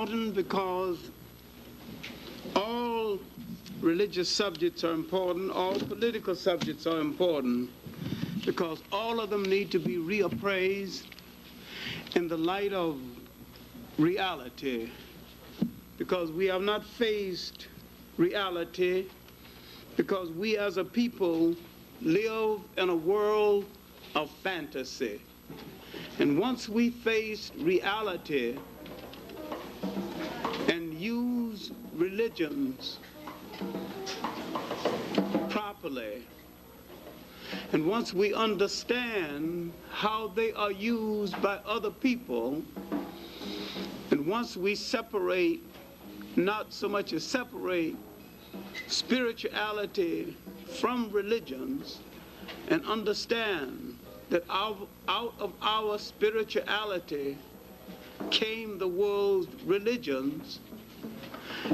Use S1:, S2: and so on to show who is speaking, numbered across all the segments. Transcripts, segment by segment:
S1: important because all religious subjects are important, all political subjects are important, because all of them need to be reappraised in the light of reality, because we have not faced reality, because we as a people live in a world of fantasy. And once we face reality and use religions properly, and once we understand how they are used by other people, and once we separate, not so much as separate spirituality from religions, and understand that out of our spirituality came the world's religions,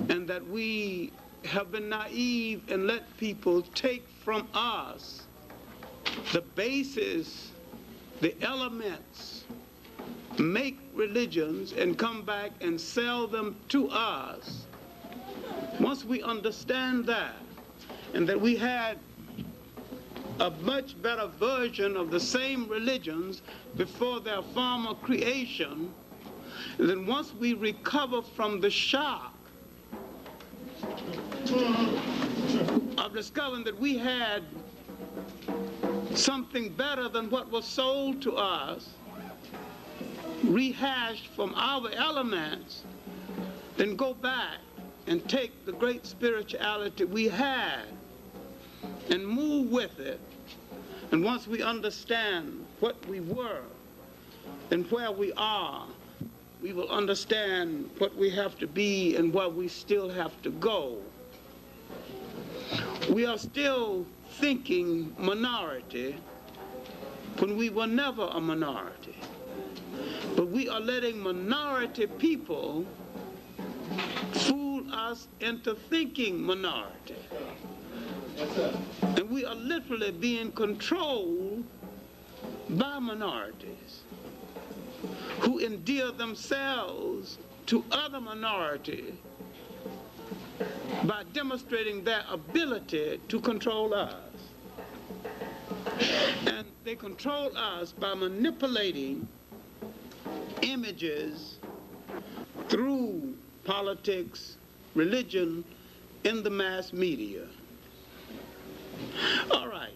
S1: and that we have been naive and let people take from us the basis, the elements, make religions and come back and sell them to us. Once we understand that, and that we had a much better version of the same religions before their former creation, and then once we recover from the shock of discovering that we had something better than what was sold to us, rehashed from our elements, then go back and take the great spirituality we had and move with it. And once we understand what we were and where we are, we will understand what we have to be and where we still have to go. We are still thinking minority when we were never a minority. But we are letting minority people fool us into thinking minority. And we are literally being controlled by minorities who endear themselves to other minorities by demonstrating their ability to control us. And they control us by manipulating images through politics, religion, in the mass media. All right,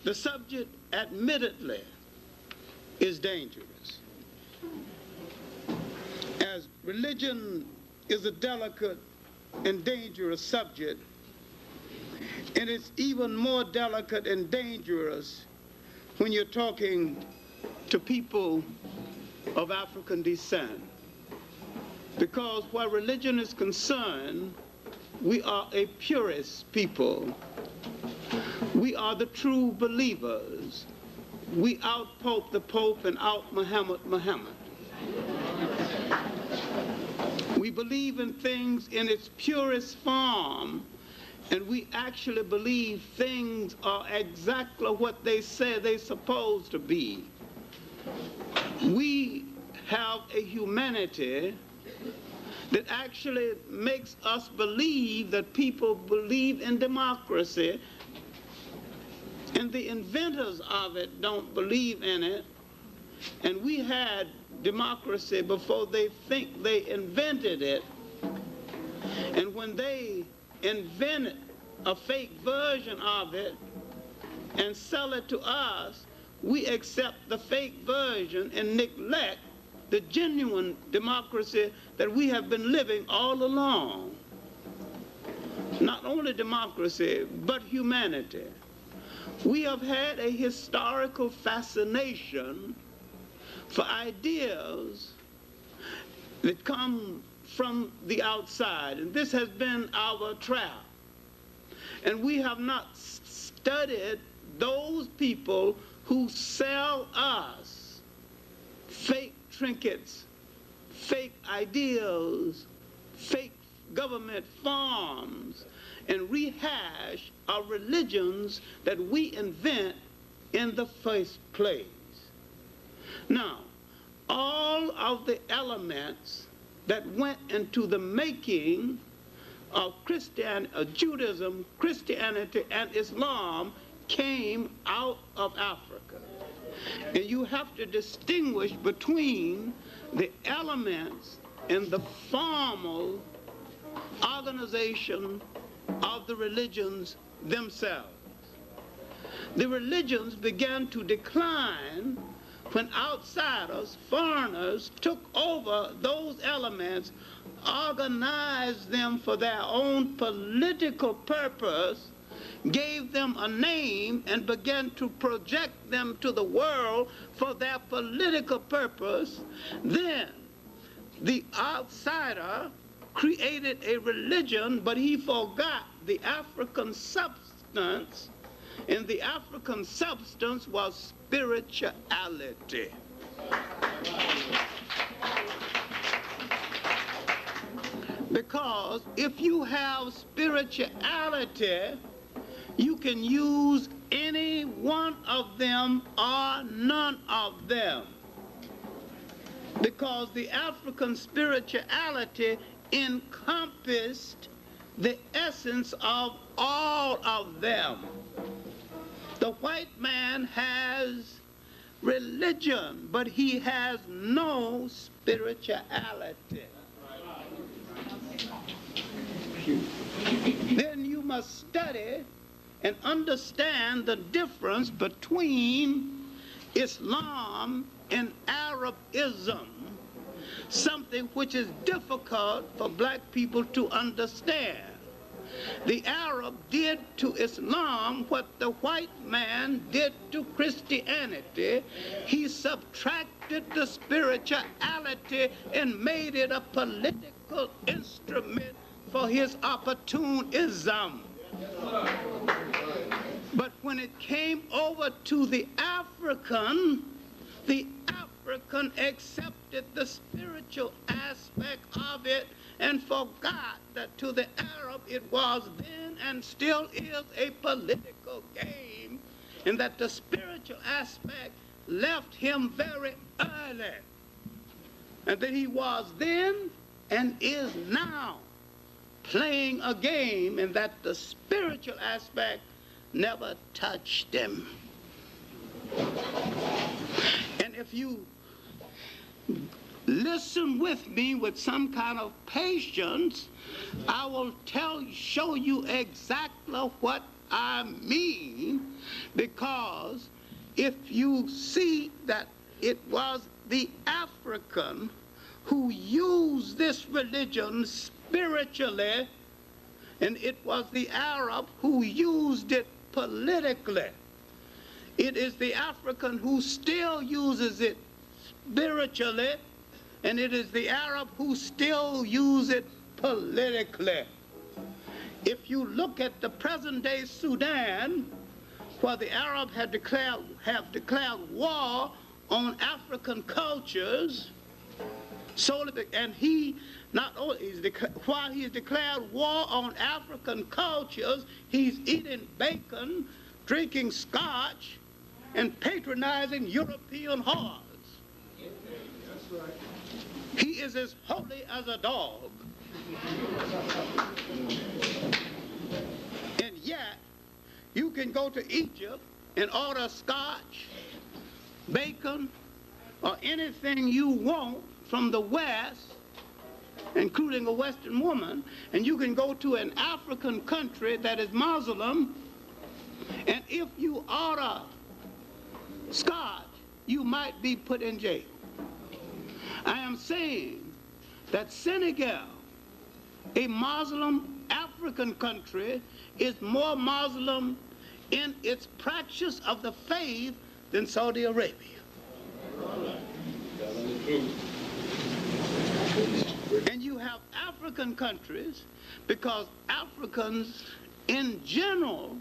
S1: the subject admittedly is dangerous. As religion is a delicate and dangerous subject, and it's even more delicate and dangerous when you're talking to people of African descent. Because where religion is concerned, we are a purist people. We are the true believers. We out-pope the Pope and out-Muhammad Muhammad. We believe in things in its purest form, and we actually believe things are exactly what they say they're supposed to be. We have a humanity that actually makes us believe that people believe in democracy, and the inventors of it don't believe in it. And we had democracy before they think they invented it. And when they invent a fake version of it and sell it to us, we accept the fake version and neglect the genuine democracy that we have been living all along. Not only democracy, but humanity. We have had a historical fascination for ideas that come from the outside, and this has been our trap. And we have not studied those people who sell us fake trinkets, fake ideals, fake government forms, and rehash our religions that we invent in the first place. Now, all of the elements that went into the making of Judaism, Christianity, and Islam came out of Africa. And you have to distinguish between the elements in the formal organization of the religions themselves. The religions began to decline when outsiders, foreigners, took over those elements, organized them for their own political purpose, gave them a name, and began to project them to the world for their political purpose. Then the outsider created a religion, but he forgot the African substance, and the African substance was spirituality. Because if you have spirituality, you can use any one of them or none of them. Because the African spirituality encompassed the essence of all of them. The white man has religion, but he has no spirituality. Then you must study and understand the difference between Islam and Arabism, something which is difficult for black people to understand. The Arab did to Islam what the white man did to Christianity. He subtracted the spirituality and made it a political instrument for his opportunism. But when it came over to the African accepted the spiritual aspect of it and forgot that to the Arab it was then and still is a political game, and that the spiritual aspect left him very early, and that he was then and is now playing a game, and that the spiritual aspect never touched him. And if you listen with me with some kind of patience, I will show you exactly what I mean, because if you see that it was the African who used this religion spiritually, and it was the Arab who used it politically. It is the African who still uses it spiritually, and it is the Arab who still uses it politically. If you look at the present-day Sudan, where the Arab have declared war on African cultures, and he not only while he has declared war on African cultures, he's eating bacon, drinking scotch, and patronizing European whores. That's right. He is as holy as a dog. And yet, you can go to Egypt and order scotch, bacon, or anything you want from the West, including a Western woman, and you can go to an African country that is Muslim, and if you order scotch, you might be put in jail. I am saying that Senegal, a Muslim African country, is more Muslim in its practice of the faith than Saudi Arabia. And you have African countries, because Africans in general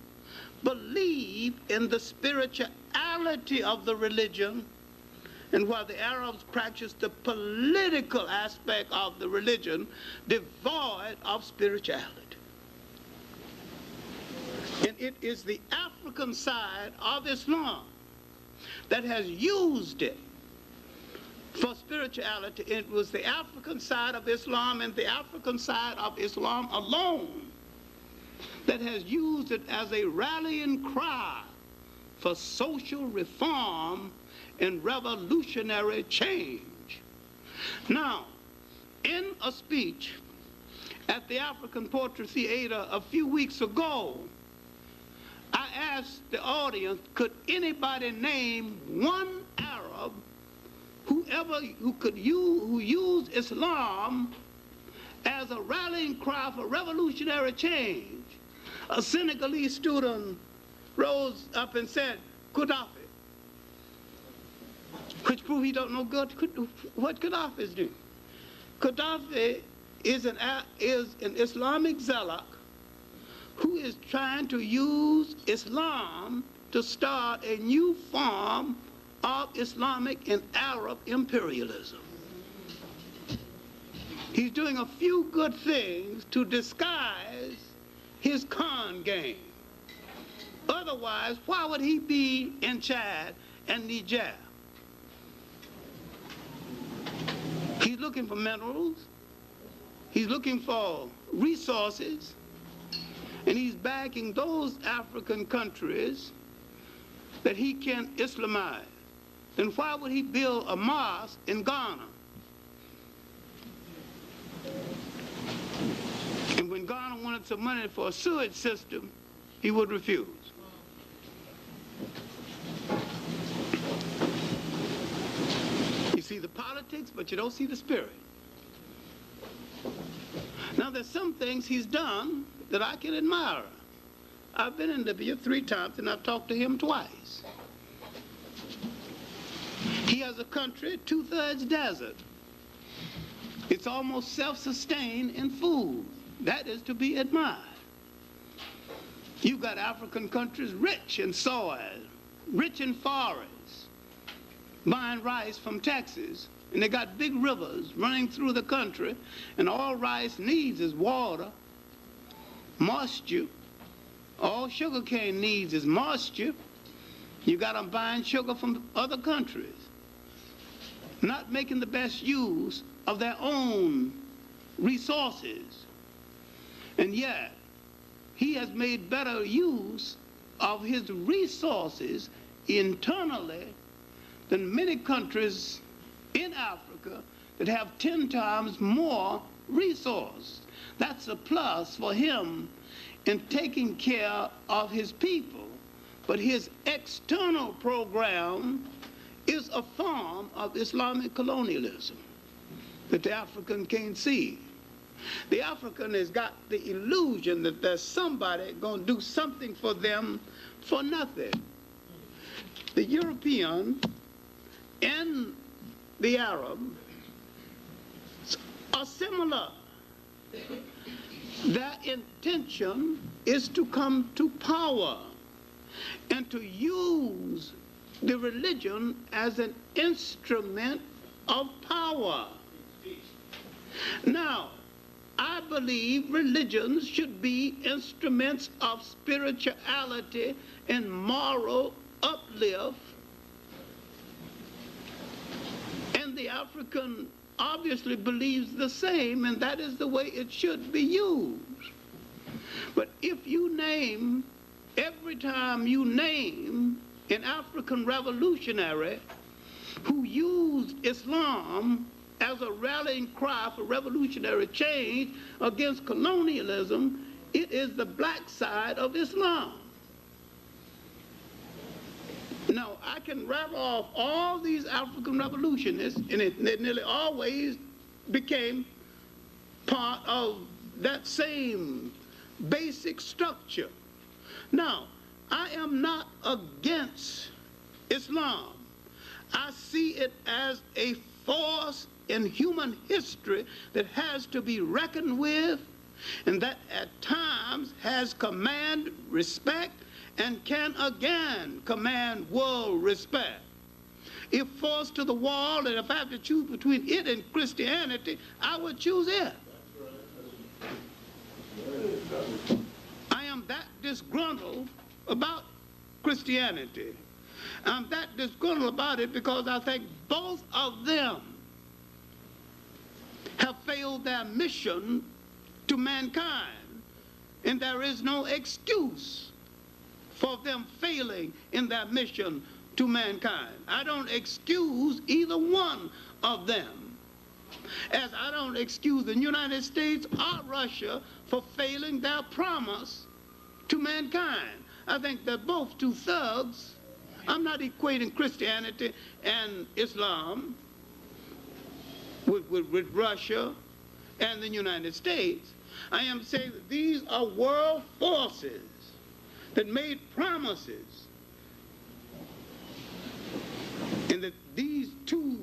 S1: believe in the spirituality of the religion, and while the Arabs practice the political aspect of the religion, devoid of spirituality. And it is the African side of Islam that has used it for spirituality. It was the African side of Islam and the African side of Islam alone that has used it as a rallying cry for social reform and revolutionary change. Now, in a speech at the African Poetry Theater a few weeks ago, I asked the audience, could anybody name one Arab who used Islam as a rallying cry for revolutionary change? A Senegalese student rose up and said, Gaddafi, which proved he don't know what Gaddafi is doing. Gaddafi is an Islamic zealot who is trying to use Islam to start a new form of Islamic and Arab imperialism. He's doing a few good things to disguise his con game. Otherwise, why would he be in Chad and Niger? He's looking for minerals, he's looking for resources, and he's backing those African countries that he can Islamize. Then why would he build a mosque in Ghana? And when Ghana wanted some money for a sewage system, he would refuse. You see the politics, but you don't see the spirit. Now, there's some things he's done that I can admire. I've been in Libya 3 times, and I've talked to him twice. He has a country 2/3 desert. It's almost self-sustained in food. That is to be admired. You've got African countries rich in soil, rich in forests, buying rice from Texas, and they got big rivers running through the country, and all rice needs is water, moisture. All sugarcane needs is moisture. You got them buying sugar from other countries, not making the best use of their own resources. And yet, he has made better use of his resources internally than many countries in Africa that have 10 times more resources. That's a plus for him in taking care of his people. But his external program is a form of Islamic colonialism that the African can't see. The African has got the illusion that there's somebody going to do something for them for nothing. The European and the Arab are similar. Their intention is to come to power and to use the religion as an instrument of power. Now, I believe religions should be instruments of spirituality and moral uplift. And the African obviously believes the same, and that is the way it should be used. But if you name, every time you name an African revolutionary who used Islam as a rallying cry for revolutionary change against colonialism, it is the black side of Islam. Now, I can rattle off all these African revolutionists, and it nearly always became part of that same basic structure. Now, I am not against Islam. I see it as a force in human history that has to be reckoned with, and that at times has commanded respect and can again command world respect. If forced to the wall, and if I have to choose between it and Christianity, I would choose it. I am that disgruntled about Christianity. I'm that disgruntled about it because I think both of them have failed their mission to mankind, and there is no excuse for them failing in their mission to mankind. I don't excuse either one of them, as I don't excuse the United States or Russia for failing their promise to mankind. I think they're both two thugs. I'm not equating Christianity and Islam with Russia and the United States. I am saying that these are world forces that made promises, and that these two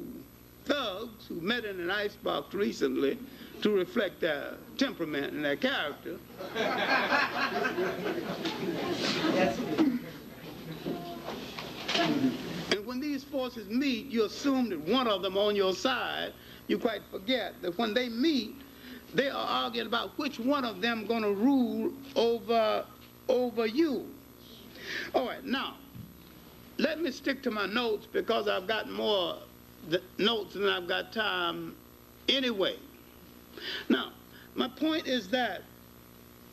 S1: thugs who met in an icebox recently to reflect their temperament and their character and when these forces meet, you assume that one of them on your side. You quite forget that when they meet, they are arguing about which one of them going to rule over you. All right, now, let me stick to my notes because I've got more notes than I've got time anyway. Now, my point is that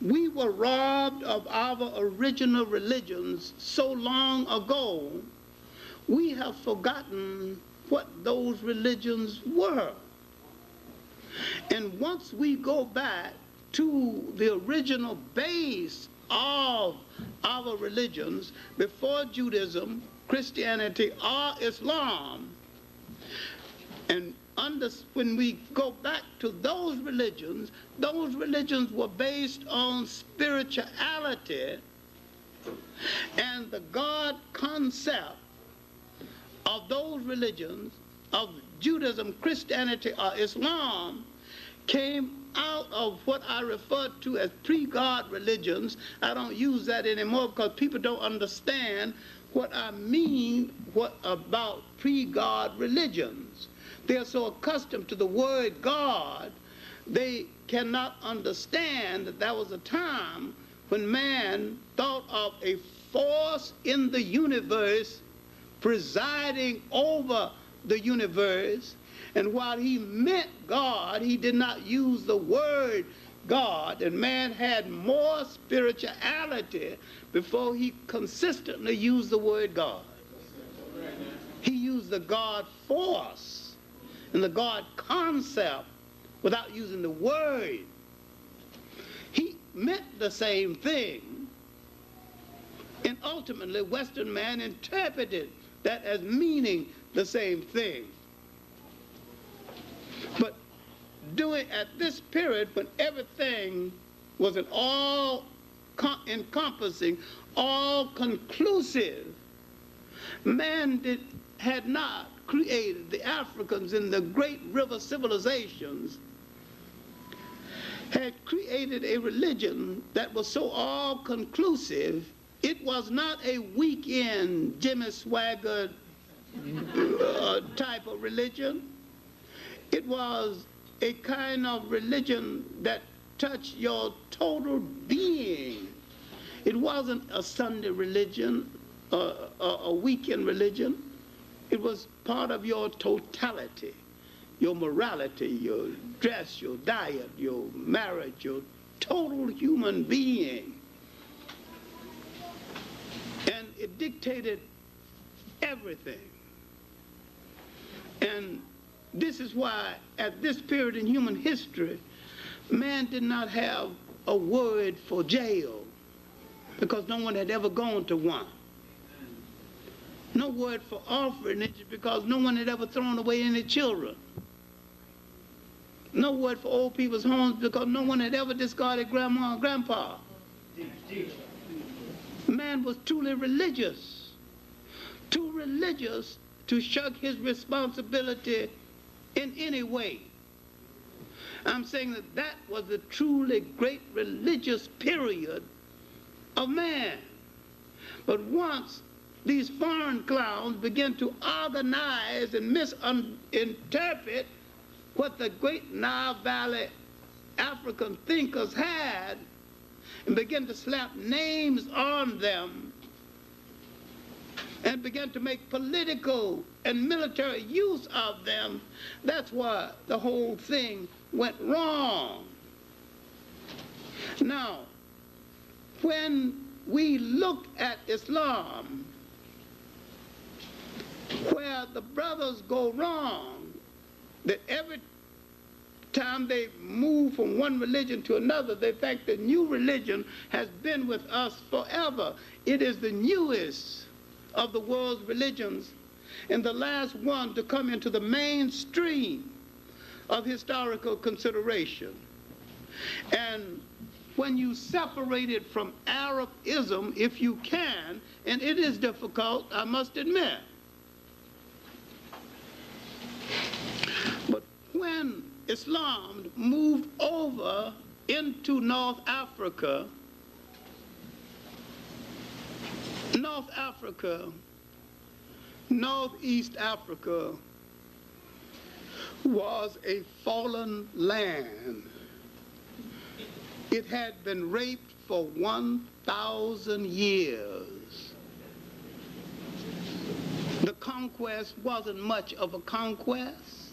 S1: we were robbed of our original religions so long ago, we have forgotten what those religions were. And once we go back to the original base of our religions, before Judaism, Christianity, or Islam, and when we go back to those religions were based on spirituality, and the God concept of those religions, of Judaism, Christianity, or Islam, came out of what I refer to as pre-God religions. I don't use that anymore because people don't understand what I mean about pre-God religions. They are so accustomed to the word God, they cannot understand that there was a time when man thought of a force in the universe presiding over the universe, and while he meant God, he did not use the word God, and man had more spirituality before he consistently used the word God. He used the God force and the God concept without using the word. He meant the same thing, and ultimately Western man interpreted that as meaning the same thing. But at this period, when everything was an all-encompassing, all-conclusive, man had not created, the Africans in the great river civilizations had created a religion that was so all-conclusive. It was not a weekend Jimmy Swaggart type of religion. It was a kind of religion that touched your total being. It wasn't a Sunday religion, a weekend religion. It was part of your totality, your morality, your dress, your diet, your marriage, your total human being. And it dictated everything. And this is why, at this period in human history, man did not have a word for jail, because no one had ever gone to one. No word for orphanage, because no one had ever thrown away any children. No word for old people's homes, because no one had ever discarded grandma and grandpa. Man was truly religious, too religious to shirk his responsibility in any way. I'm saying that that was the truly great religious period of man. But once these foreign clowns began to organize and misinterpret what the great Nile Valley African thinkers had, and began to slap names on them, and began to make political and military use of them. That's why the whole thing went wrong. Now, when we look at Islam, where the brothers go wrong, that every time they move from one religion to another, they think the new religion has been with us forever. It is the newest of the world's religions and the last one to come into the mainstream of historical consideration. And when you separate it from Arabism, if you can, and it is difficult, I must admit, but when Islam moved over into North Africa, Northeast Africa was a fallen land. It had been raped for 1,000 years. The conquest wasn't much of a conquest.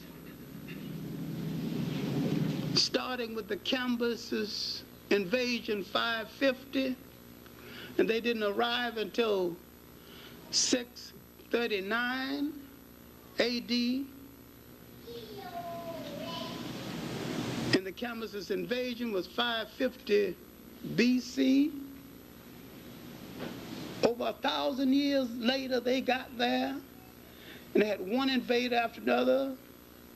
S1: Starting with the Cambyses invasion 550, and they didn't arrive until 639 AD. And the Cambyses invasion was 550 BC. Over 1,000 years later, they got there, and they had one invader after another,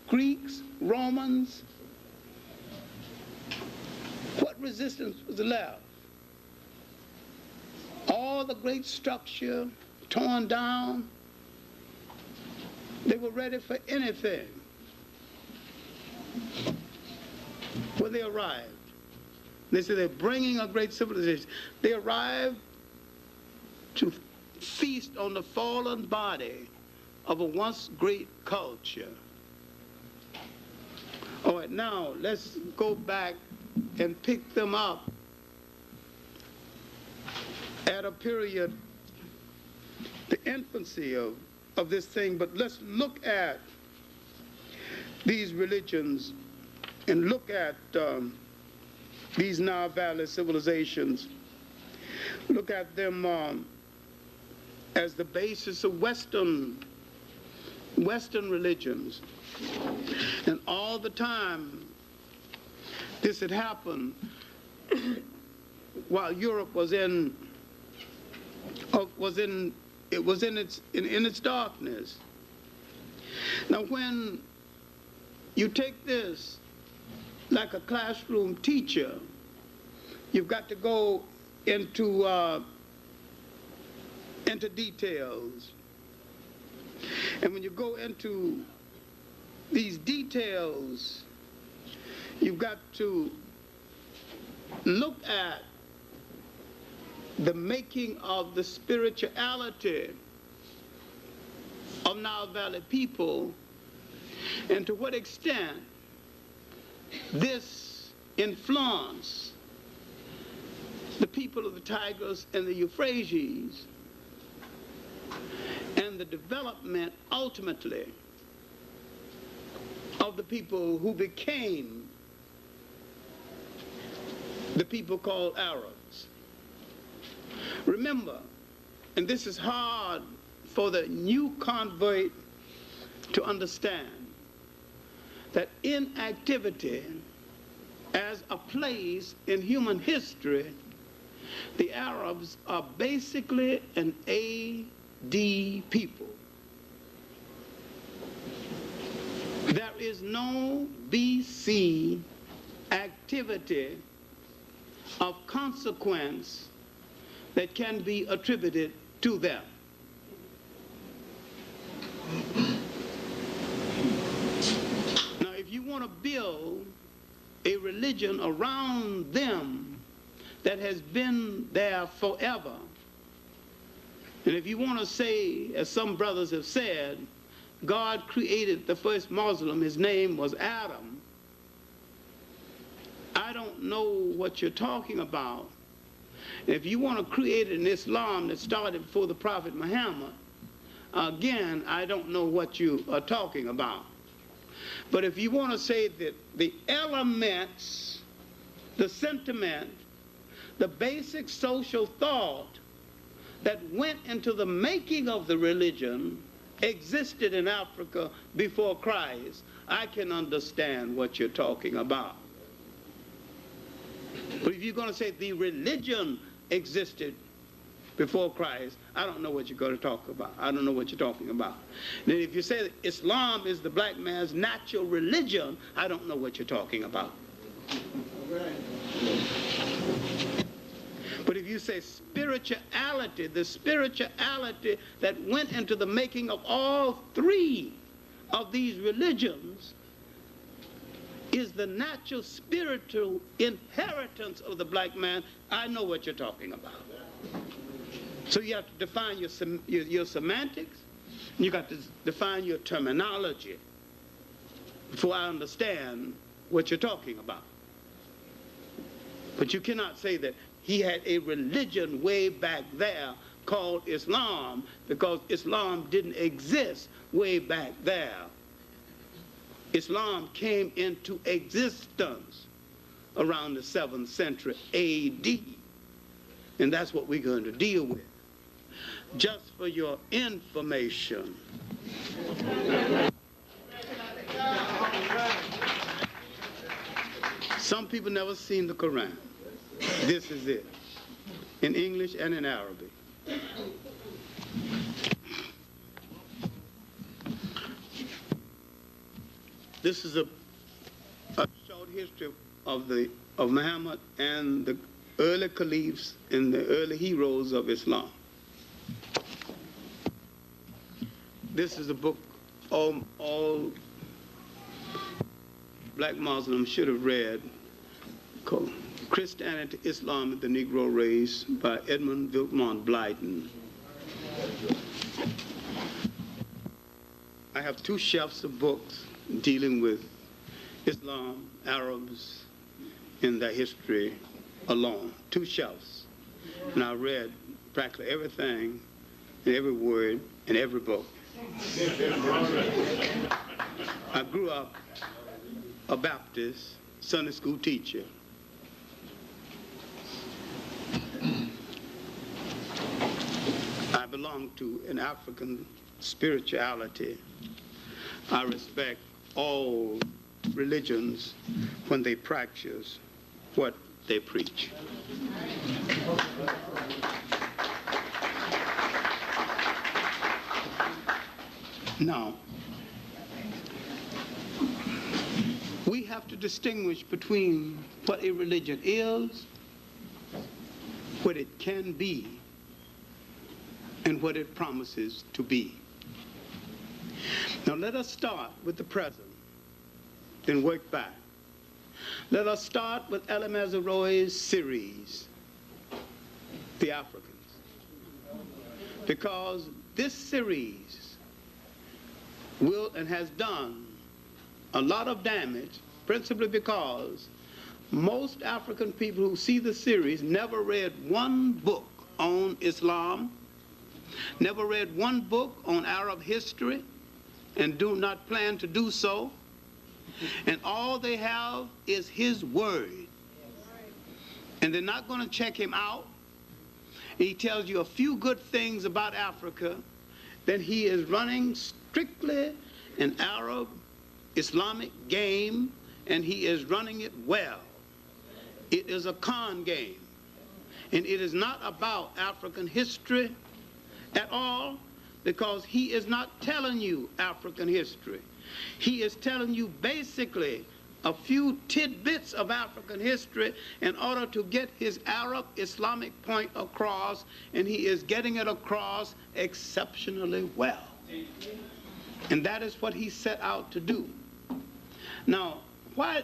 S1: Greeks, Romans. What resistance was left? All the great structure torn down. They were ready for anything when they arrived. They said they're bringing a great civilization. They arrived to feast on the fallen body of a once great culture. All right, now let's go back and pick them up at a period, the infancy of this thing. But let's look at these religions and look at these Nile Valley civilizations. Look at them as the basis of Western religions. And all the time this had happened while Europe was in its darkness. Now, when you take this like a classroom teacher, you've got to go into details. And when you go into these details, you've got to look at the making of the spirituality of Nile Valley people, and to what extent this influenced the people of the Tigris and the Euphrates, and the development ultimately of the people who became the people called Arabs. Remember, and this is hard for the new convert to understand, that inactivity as a place in human history, the Arabs are basically an AD people. There is no BC activity of consequence that can be attributed to them. Now, if you want to build a religion around them that has been there forever, and if you want to say, as some brothers have said, God created the first Muslim, his name was Adam, I don't know what you're talking about. If you want to create an Islam that started before the Prophet Muhammad, again, I don't know what you are talking about. But if you want to say that the elements, the sentiment, the basic social thought that went into the making of the religion existed in Africa before Christ, I can understand what you're talking about. But if you're going to say the religion existed before Christ, I don't know what you're going to talk about. I don't know what you're talking about. Then if you say that Islam is the black man's natural religion, I don't know what you're talking about. But if you say spirituality, the spirituality that went into the making of all three of these religions is the natural spiritual inheritance of the black man, I know what you're talking about. So you have to define your semantics, and you got to define your terminology before I understand what you're talking about. But you cannot say that he had a religion way back there called Islam, because Islam didn't exist way back there. Islam came into existence around the 7th century A.D., and that's what we're going to deal with. Just for your information. Some people never seen the Quran. This is it, in English and in Arabic. This is a short history of Muhammad and the early caliphs and the early heroes of Islam. This is a book all black Muslims should have read, called Christianity, Islam, and the Negro Race by Edmund Vilmont Blyton. I have 2 shelves of books dealing with Islam, Arabs, and their history alone. 2 shelves. And I read practically everything and every word in every book. I grew up a Baptist Sunday school teacher. I belong to an African spirituality. I respect all religions when they practice what they preach. Now, we have to distinguish between what a religion is, what it can be, and what it promises to be. Now let us start with the present, then work back. Let us start with Ella Mazzaroi's series, The Africans, because this series will and has done a lot of damage, principally because most African people who see the series never read one book on Islam, never read one book on Arab history, and do not plan to do so. And all they have is his word. And they're not going to check him out. He tells you a few good things about Africa, then he is running strictly an Arab Islamic game, and he is running it well. It is a con game. And it is not about African history at all, because he is not telling you African history. He is telling you basically a few tidbits of African history in order to get his Arab Islamic point across, and he is getting it across exceptionally well. And that is what he set out to do. Now, why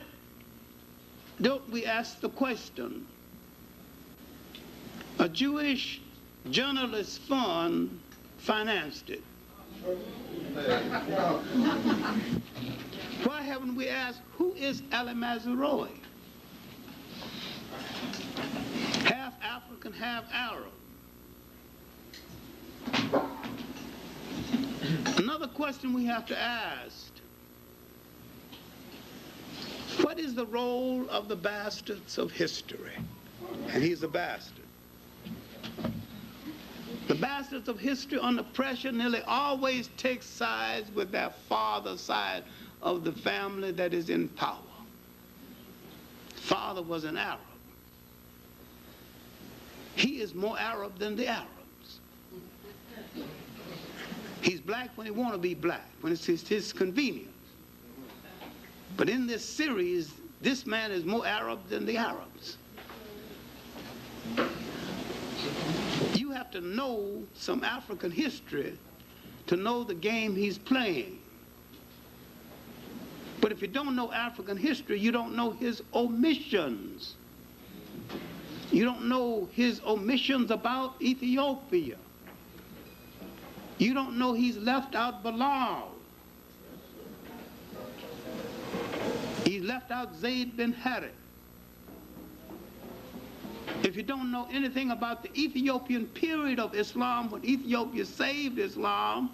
S1: don't we ask the question? A Jewish journalist fund financed it. Why haven't we asked, who is Ella Mazzaroi? Half African, half Arab. Another question we have to ask: what is the role of the bastards of history? And he's a bastard. The bastards of history under pressure nearly always take sides with their father's side of the family that is in power. Father was an Arab. He is more Arab than the Arabs. He's black when he wants to be black, when it's his convenience. But in this series, this man is more Arab than the Arabs. You have to know some African history to know the game he's playing. But if you don't know African history, you don't know his omissions. You don't know his omissions about Ethiopia. You don't know he's left out Bilal. He left out Zayd bin Harith. If you don't know anything about the Ethiopian period of Islam, when Ethiopia saved Islam,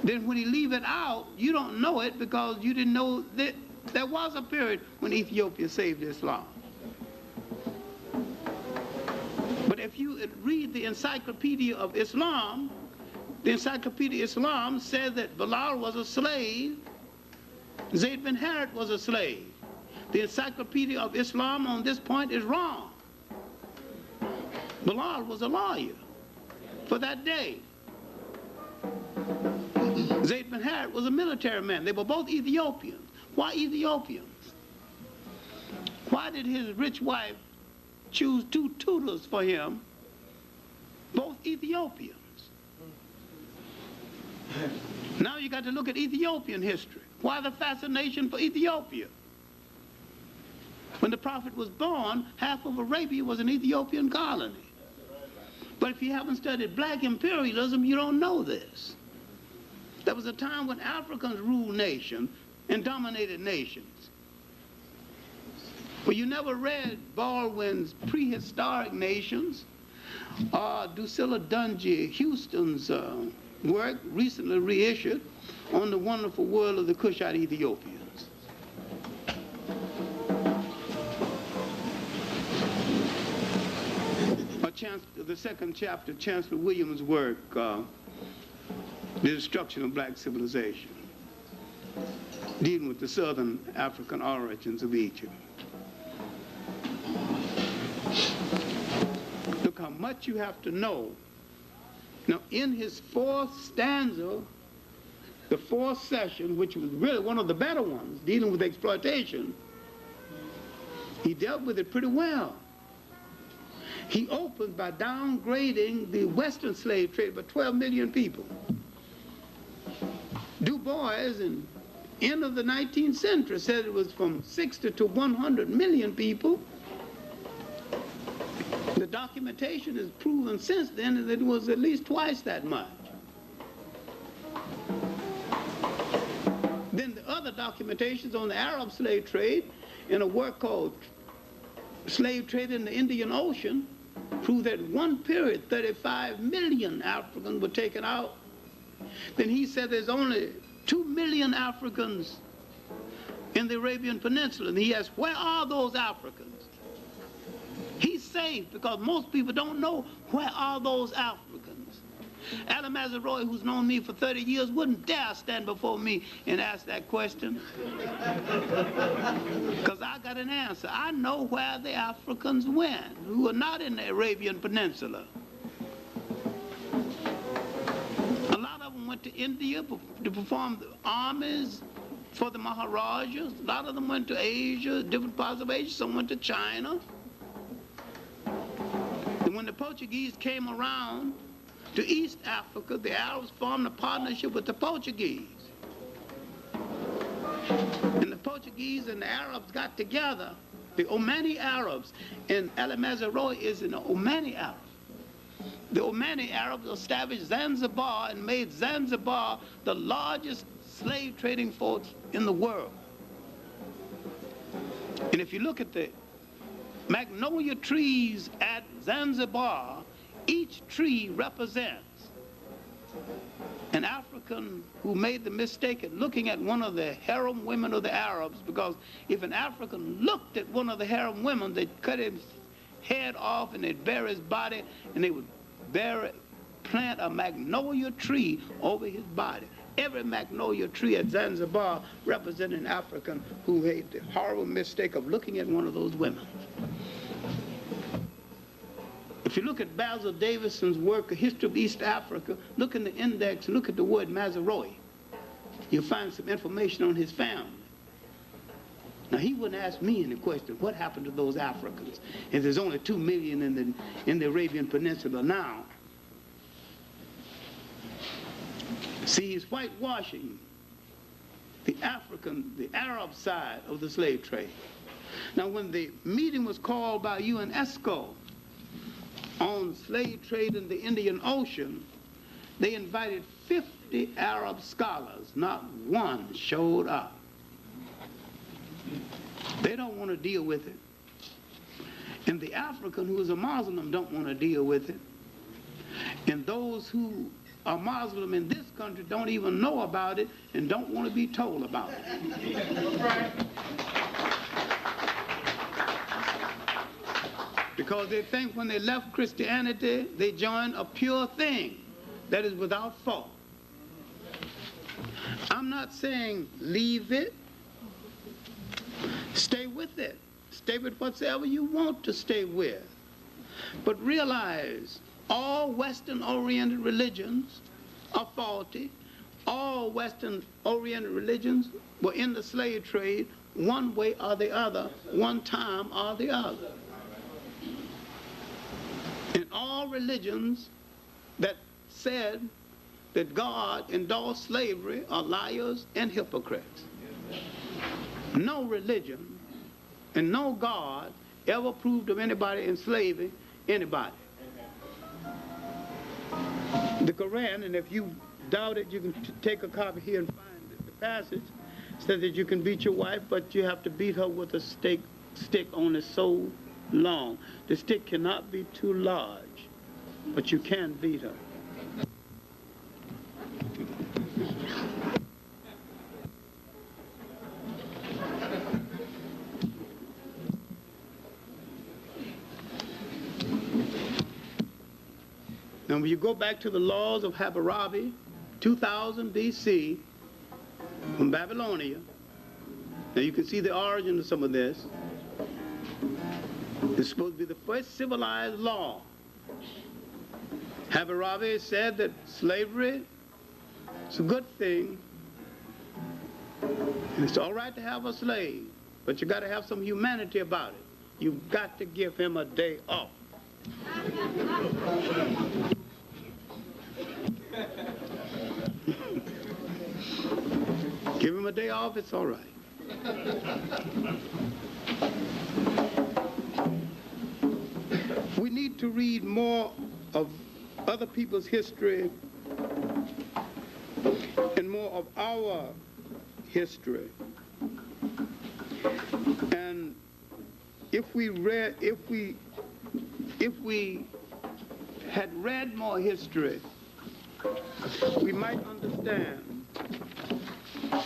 S1: then when you leave it out, you don't know it because you didn't know that there was a period when Ethiopia saved Islam. But if you read the Encyclopedia of Islam, the Encyclopedia of Islam said that Bilal was a slave, Zayd bin Harith was a slave. The Encyclopedia of Islam on this point is wrong. Bilal was a lawyer for that day. Zayd bin Harith was a military man. They were both Ethiopians. Why Ethiopians? Why did his rich wife choose two tutors for him, both Ethiopians? Now you got to look at Ethiopian history. Why the fascination for Ethiopia? When the Prophet was born, half of Arabia was an Ethiopian colony. But if you haven't studied black imperialism, you don't know this. There was a time when Africans ruled nations and dominated nations. Well, you never read Baldwin's Prehistoric Nations or Drusilla Dungy Houston's work, recently reissued, on the wonderful world of the Cushite Ethiopians. The second chapter, Chancellor Williams' work, The Destruction of Black Civilization, dealing with the southern African origins of Egypt. Look how much you have to know. Now, in his fourth stanza, the fourth session, which was really one of the better ones, dealing with exploitation, he dealt with it pretty well. He opened by downgrading the Western slave trade by 12 million people. Du Bois, in the end of the 19th century, said it was from 60 to 100 million people. The documentation has proven since then that it was at least twice that much. Then the other documentations on the Arab slave trade in a work called Slave Trade in the Indian Ocean proved that in one period 35 million Africans were taken out. Then he said there's only 2 million Africans in the Arabian Peninsula. And he asked, where are those Africans? He's safe because most people don't know where are those Africans. Alan Mazaroi, who's known me for 30 years, wouldn't dare stand before me and ask that question. Because I got an answer. I know where the Africans went, who are not in the Arabian Peninsula. A lot of them went to India to perform the armies for the Maharajas. A lot of them went to Asia, different parts of Asia. Some went to China. And when the Portuguese came around to East Africa, the Arabs formed a partnership with the Portuguese. And the Portuguese and the Arabs got together, the Omani Arabs, and Ali Mazaroi is an Omani Arab. The Omani Arabs established Zanzibar and made Zanzibar the largest slave trading force in the world. And if you look at the magnolia trees at Zanzibar, each tree represents an African who made the mistake of looking at one of the harem women of the Arabs, because if an African looked at one of the harem women, they'd cut his head off and they'd bury his body, and they would plant a magnolia tree over his body. Every magnolia tree at Zanzibar represented an African who made the horrible mistake of looking at one of those women. If you look at Basil Davison's work, A History of East Africa, look in the index, look at the word Mazaroi. You'll find some information on his family. Now, he wouldn't ask me any question, what happened to those Africans? If there's only 2 million in the Arabian Peninsula now. See, he's whitewashing the Arab side of the slave trade. Now, when the meeting was called by UNESCO on slave trade in the Indian Ocean, they invited 50 Arab scholars. Not one showed up. They don't want to deal with it. And the African who is a Muslim don't want to deal with it. And those who are Muslim in this country don't even know about it and don't want to be told about it. Right. Because they think when they left Christianity, they joined a pure thing that is without fault. I'm not saying leave it. Stay with it. Stay with whatsoever you want to stay with. But realize all Western-oriented religions are faulty. All Western-oriented religions were in the slave trade one way or the other, one time or the other. And all religions that said that God endorsed slavery are liars and hypocrites. No religion and no God ever approved of anybody enslaving anybody. The Quran, and if you doubt it, you can take a copy here and find the passage, says that you can beat your wife, but you have to beat her with a stick only so long. The stick cannot be too large, but you can beat her. Now, when you go back to the laws of Hammurabi, 2000 BC, from Babylonia, now you can see the origin of some of this. It's supposed to be the first civilized law. Hammurabi said that slavery is a good thing, and it's all right to have a slave, but you got to have some humanity about it. You've got to give him a day off. Give him a day off, it's all right. We need to read more of other people's history and more of our history. And if we had read more history, we might understand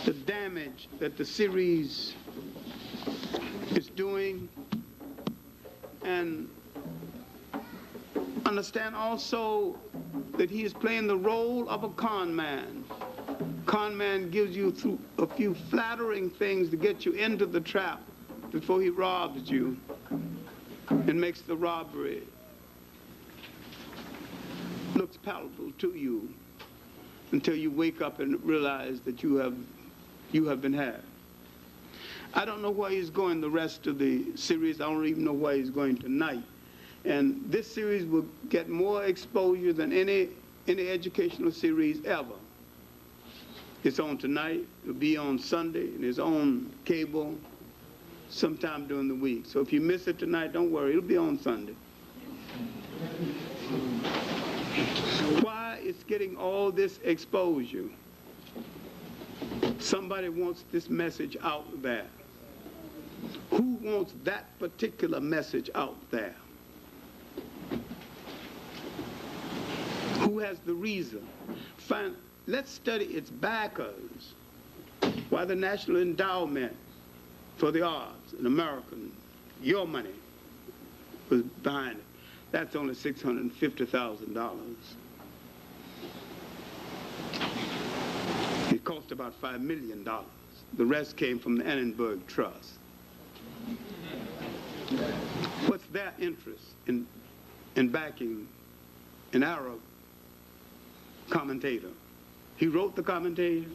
S1: the damage that the series is doing, and understand also that he is playing the role of a con man. Con man gives you through a few flattering things to get you into the trap before he robs you and makes the robbery looks palatable to you until you wake up and realize that you have been had. I don't know where he's going the rest of the series. I don't even know where he's going tonight. And this series will get more exposure than any educational series ever. It's on tonight. It'll be on Sunday, and it's on cable sometime during the week. So if you miss it tonight, don't worry. It'll be on Sunday. Why it's getting all this exposure? Somebody wants this message out there. Who wants that particular message out there? Who has the reason? let's study its backers. Why the National Endowment for the Arts, an American, your money was behind it. That's only $650,000. It cost about $5 million. The rest came from the Annenberg Trust. What's their interest in backing an Arab commentator? He wrote the commentator.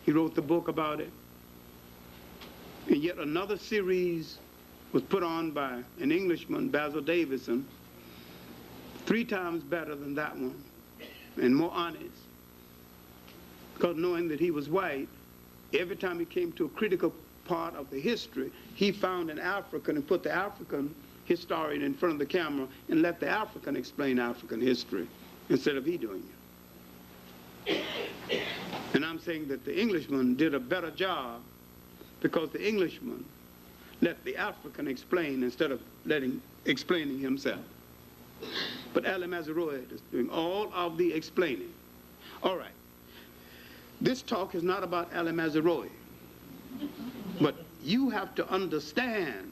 S1: He wrote the book about it. And yet another series was put on by an Englishman, Basil Davison, 3 times better than that one and more honest. Because knowing that he was white, every time he came to a critical part of the history, he found an African and put the African historian in front of the camera and let the African explain African history instead of he doing it. And I'm saying that the Englishman did a better job because the Englishman let the African explain instead of explaining himself. But Ali Mazrui is doing all of the explaining. All right. This talk is not about Ali Mazrui, but you have to understand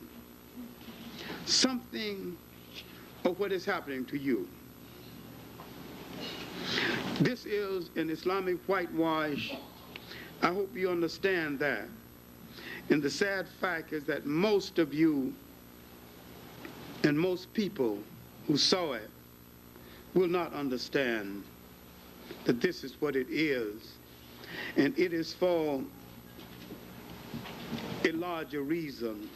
S1: something of what is happening to you. This is an Islamic whitewash. I hope you understand that. And the sad fact is that most of you and most people who saw it will not understand that this is what it is. And it is for a larger reason.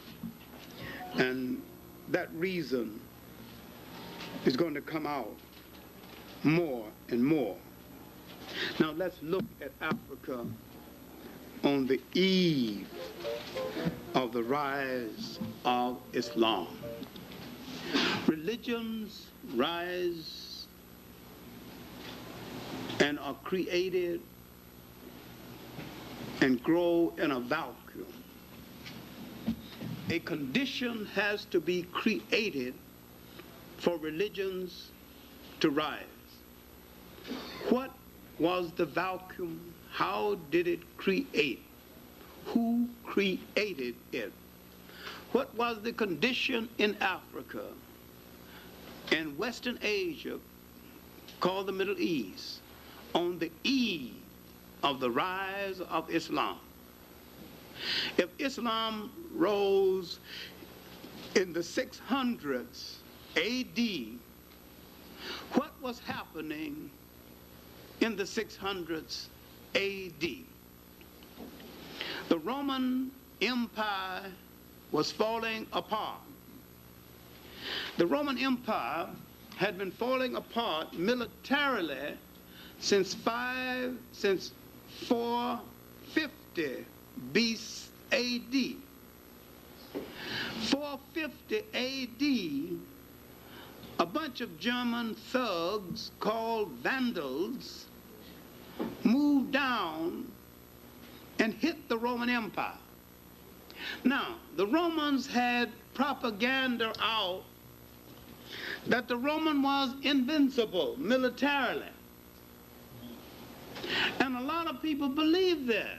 S1: And that reason is going to come out more and more. Now let's look at Africa on the eve of the rise of Islam. Religions rise and are created and grow in a vacuum. A condition has to be created for religions to rise. What was the vacuum? How did it create? Who created it? What was the condition in Africa and Western Asia, called the Middle East, on the eve of the rise of Islam? If Islam rose in the 600s AD, what was happening in the 600s AD? The Roman Empire was falling apart. The Roman Empire had been falling apart militarily since 450 BC AD. 450 AD, a bunch of German thugs called Vandals moved down and hit the Roman Empire. Now, the Romans had propaganda out that the Roman was invincible militarily. And a lot of people believe this.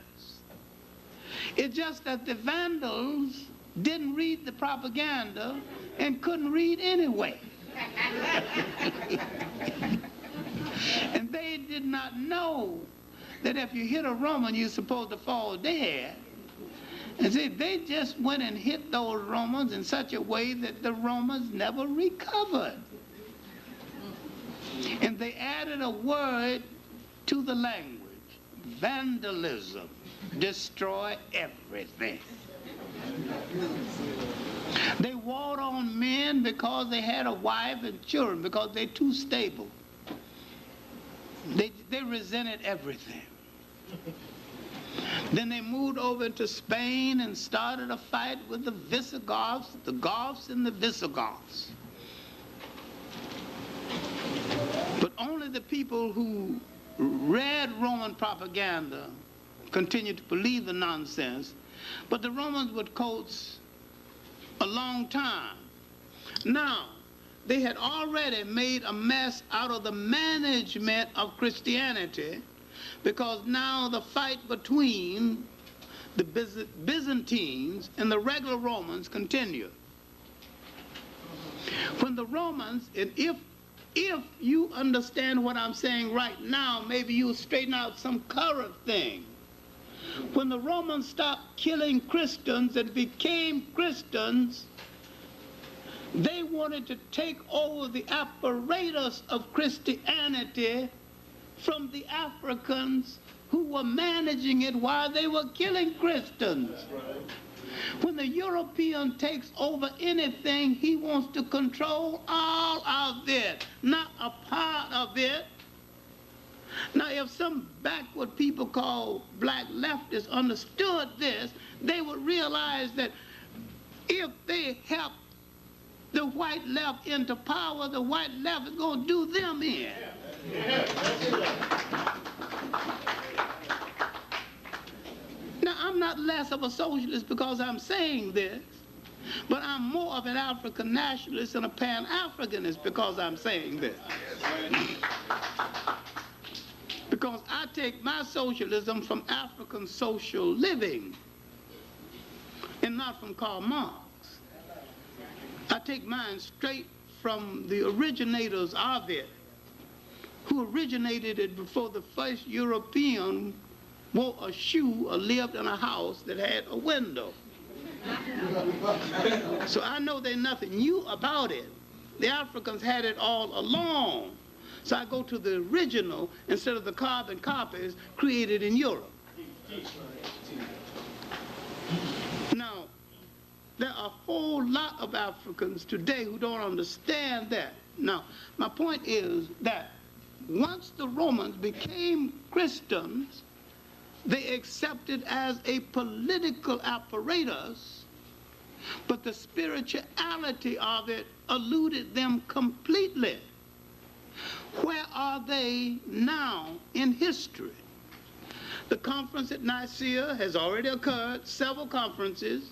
S1: It's just that the Vandals didn't read the propaganda and couldn't read anyway. And they did not know that if you hit a Roman, you're supposed to fall dead. And see, they just went and hit those Romans in such a way that the Romans never recovered. And they added a word to the language: vandalism. Destroy everything. They warred on men because they had a wife and children, because they're too stable. They resented everything. Then they moved over to Spain and started a fight with the Visigoths, the Goths and the Visigoths. But only the people who read Roman propaganda continued to believe the nonsense, but the Romans would coach a long time. Now, they had already made a mess out of the management of Christianity because now the fight between the Byzantines and the regular Romans continued. When the Romans, and if you understand what I'm saying right now, maybe you'll straighten out some current thing. When the Romans stopped killing Christians and became Christians, they wanted to take over the apparatus of Christianity from the Africans who were managing it while they were killing Christians. When the European takes over anything, he wants to control all of it, not a part of it. Now, if some backward people called black leftists understood this, they would realize that if they help the white left into power, the white left is going to do them in. Now, I'm not less of a socialist because I'm saying this, but I'm more of an African nationalist and a Pan-Africanist because I'm saying this. Because I take my socialism from African social living and not from Karl Marx. I take mine straight from the originators of it, who originated it before the first European wore a shoe or lived in a house that had a window. So I know there's nothing new about it. The Africans had it all along. So I go to the original instead of the carbon copies created in Europe. Now, there are a whole lot of Africans today who don't understand that. Now, my point is that once the Romans became Christians, they accepted as a political apparatus, but the spirituality of it eluded them completely. Where are they now in history? The conference at Nicaea has already occurred, several conferences.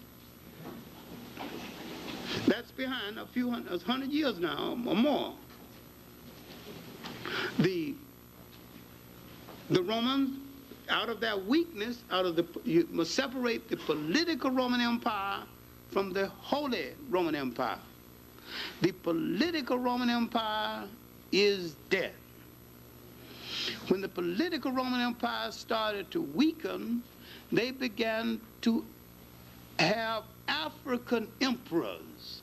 S1: That's behind a few hundred years now or more. The Romans, out of their weakness, you must separate the political Roman Empire from the Holy Roman Empire. The political Roman Empire is dead. When the political Roman Empire started to weaken, they began to have African emperors,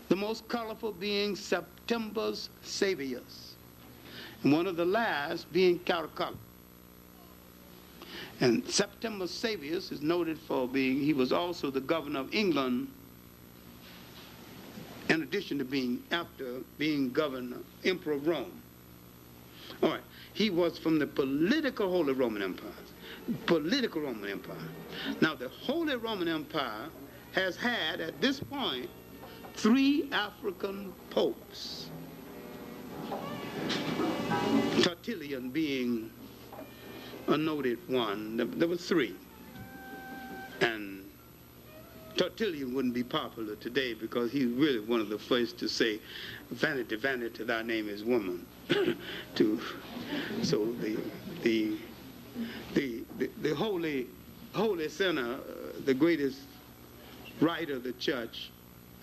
S1: the most colorful being Septimius Severus, and one of the last being Clarke. And Septimius Severus is noted for being, he was also the governor of England, in addition to being, after being governor, emperor of Rome. All right, he was from the political Holy Roman Empire. Political Roman Empire. Now, the Holy Roman Empire has had, at this point, 3 African popes. Tertullian being a noted one. There were 3. And Tertullian wouldn't be popular today because he's really one of the first to say, vanity, vanity, thy name is woman. So the holy sinner, the greatest writer the church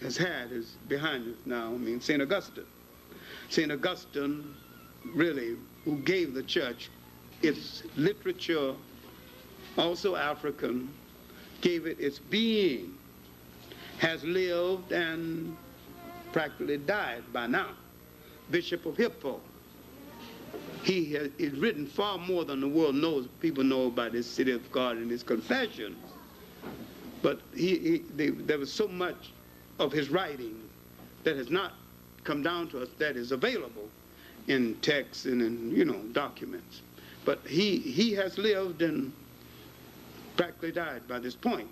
S1: has had is behind us now. I mean, St. Augustine. St. Augustine, really, who gave the church its literature, also African, gave it its being, has lived and practically died by now. Bishop of Hippo. He has written far more than the world knows. People know about his City of God and his Confessions. But there was so much of his writing that has not come down to us that is available in texts and in, documents. But he has lived and practically died by this point.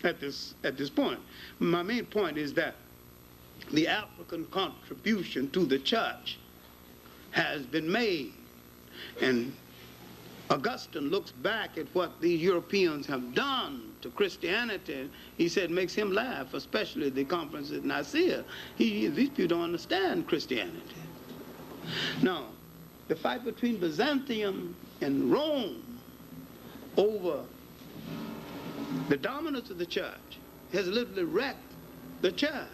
S1: At this point, my main point is that the African contribution to the church has been made, and Augustine looks back at what these Europeans have done to Christianity. He said, makes him laugh, especially the conference at Nicaea. These people don't understand Christianity. Now, the fight between Byzantium and Rome over the dominance of the church has literally wrecked the church.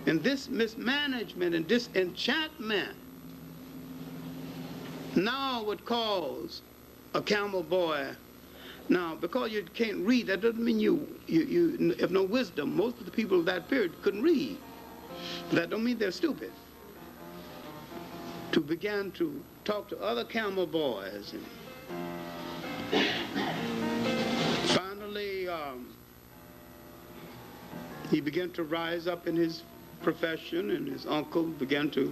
S1: And this mismanagement and disenchantment now would cause a camel boy. Now, because you can't read, that doesn't mean you have no wisdom. Most of the people of that period couldn't read. That don't mean they're stupid. To begin to talk to other camel boys. And finally, he began to rise up in his profession, and his uncle began to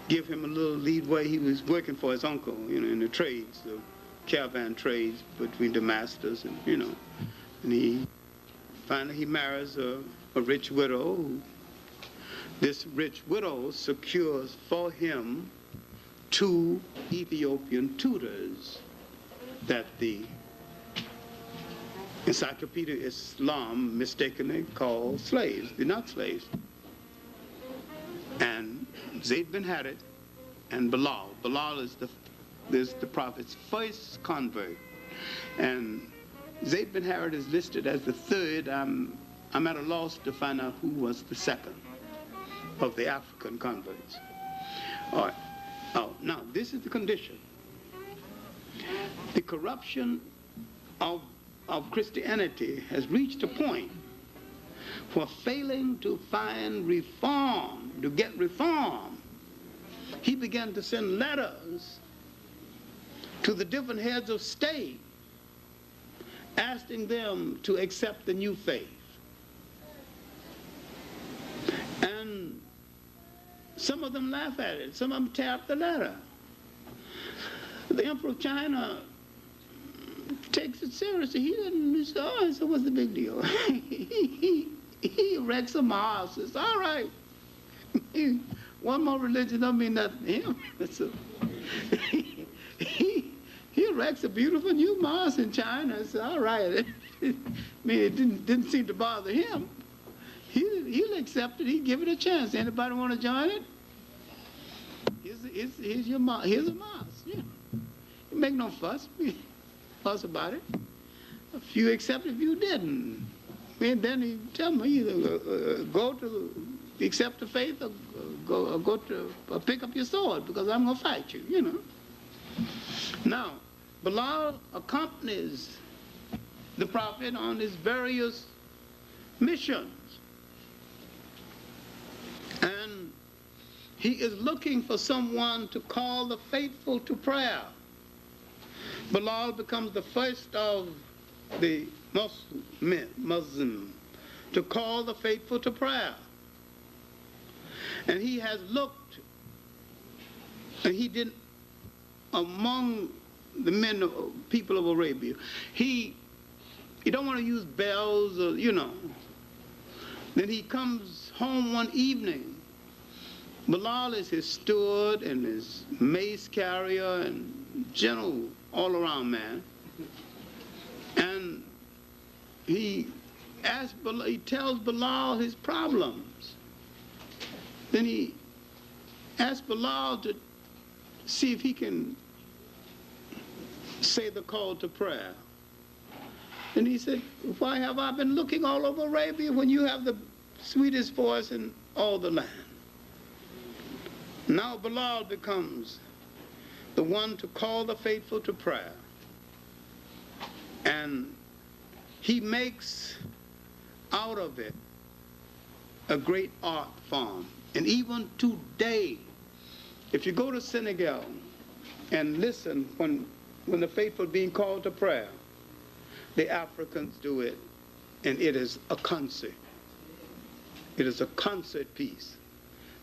S1: give him a little leadway. He was working for his uncle, you know, in the trades, the caravan trades between the masters, and you know, and he finally marries a rich widow. This rich widow secures for him 2 Ethiopian tutors that the Encyclopedia Islam mistakenly called slaves. They're not slaves. And Zayd bin Harith and Bilal. Bilal is the prophet's first convert. And Zayd bin Harith is listed as the third. I'm at a loss to find out who was the second of the African converts. All right. Oh, now, this is the condition. The corruption of Christianity has reached a point for failing to find reform, to get reform. He began to send letters to the different heads of state, asking them to accept the new faith. And some of them laugh at it. Some of them tear up the letter. The Emperor of China takes it seriously. He doesn't say, oh, so what's the big deal? He erects a mosque. It's all right. One more religion don't mean nothing to him. He erects a beautiful new mosque in China. It's all right. I mean, it didn't seem to bother him. He'll accept it. He'll give it a chance. Anybody want to join it? Here's your mosque. Here's a mosque. Yeah. You make no fuss about it. A few accepted, a few didn't. And then he tell me either go to accept the faith or go to pick up your sword because I'm going to fight you, you know. Now, Bilal accompanies the prophet on his various missions. And he is looking for someone to call the faithful to prayer. Bilal becomes the first of the Muslim to call the faithful to prayer. And he has looked, and he didn't, among the people of Arabia, he don't want to use bells or, you know. Then he comes home one evening. Bilal is his steward and his mace carrier and general all-around man. And he tells Bilal his problems. Then he asks Bilal to see if he can say the call to prayer. And he said, why have I been looking all over Arabia when you have the sweetest voice in all the land? Now Bilal becomes the one to call the faithful to prayer. And he makes out of it a great art form. And even today, if you go to Senegal and listen when the faithful are being called to prayer, the Africans do it, and it is a concert. It is a concert piece.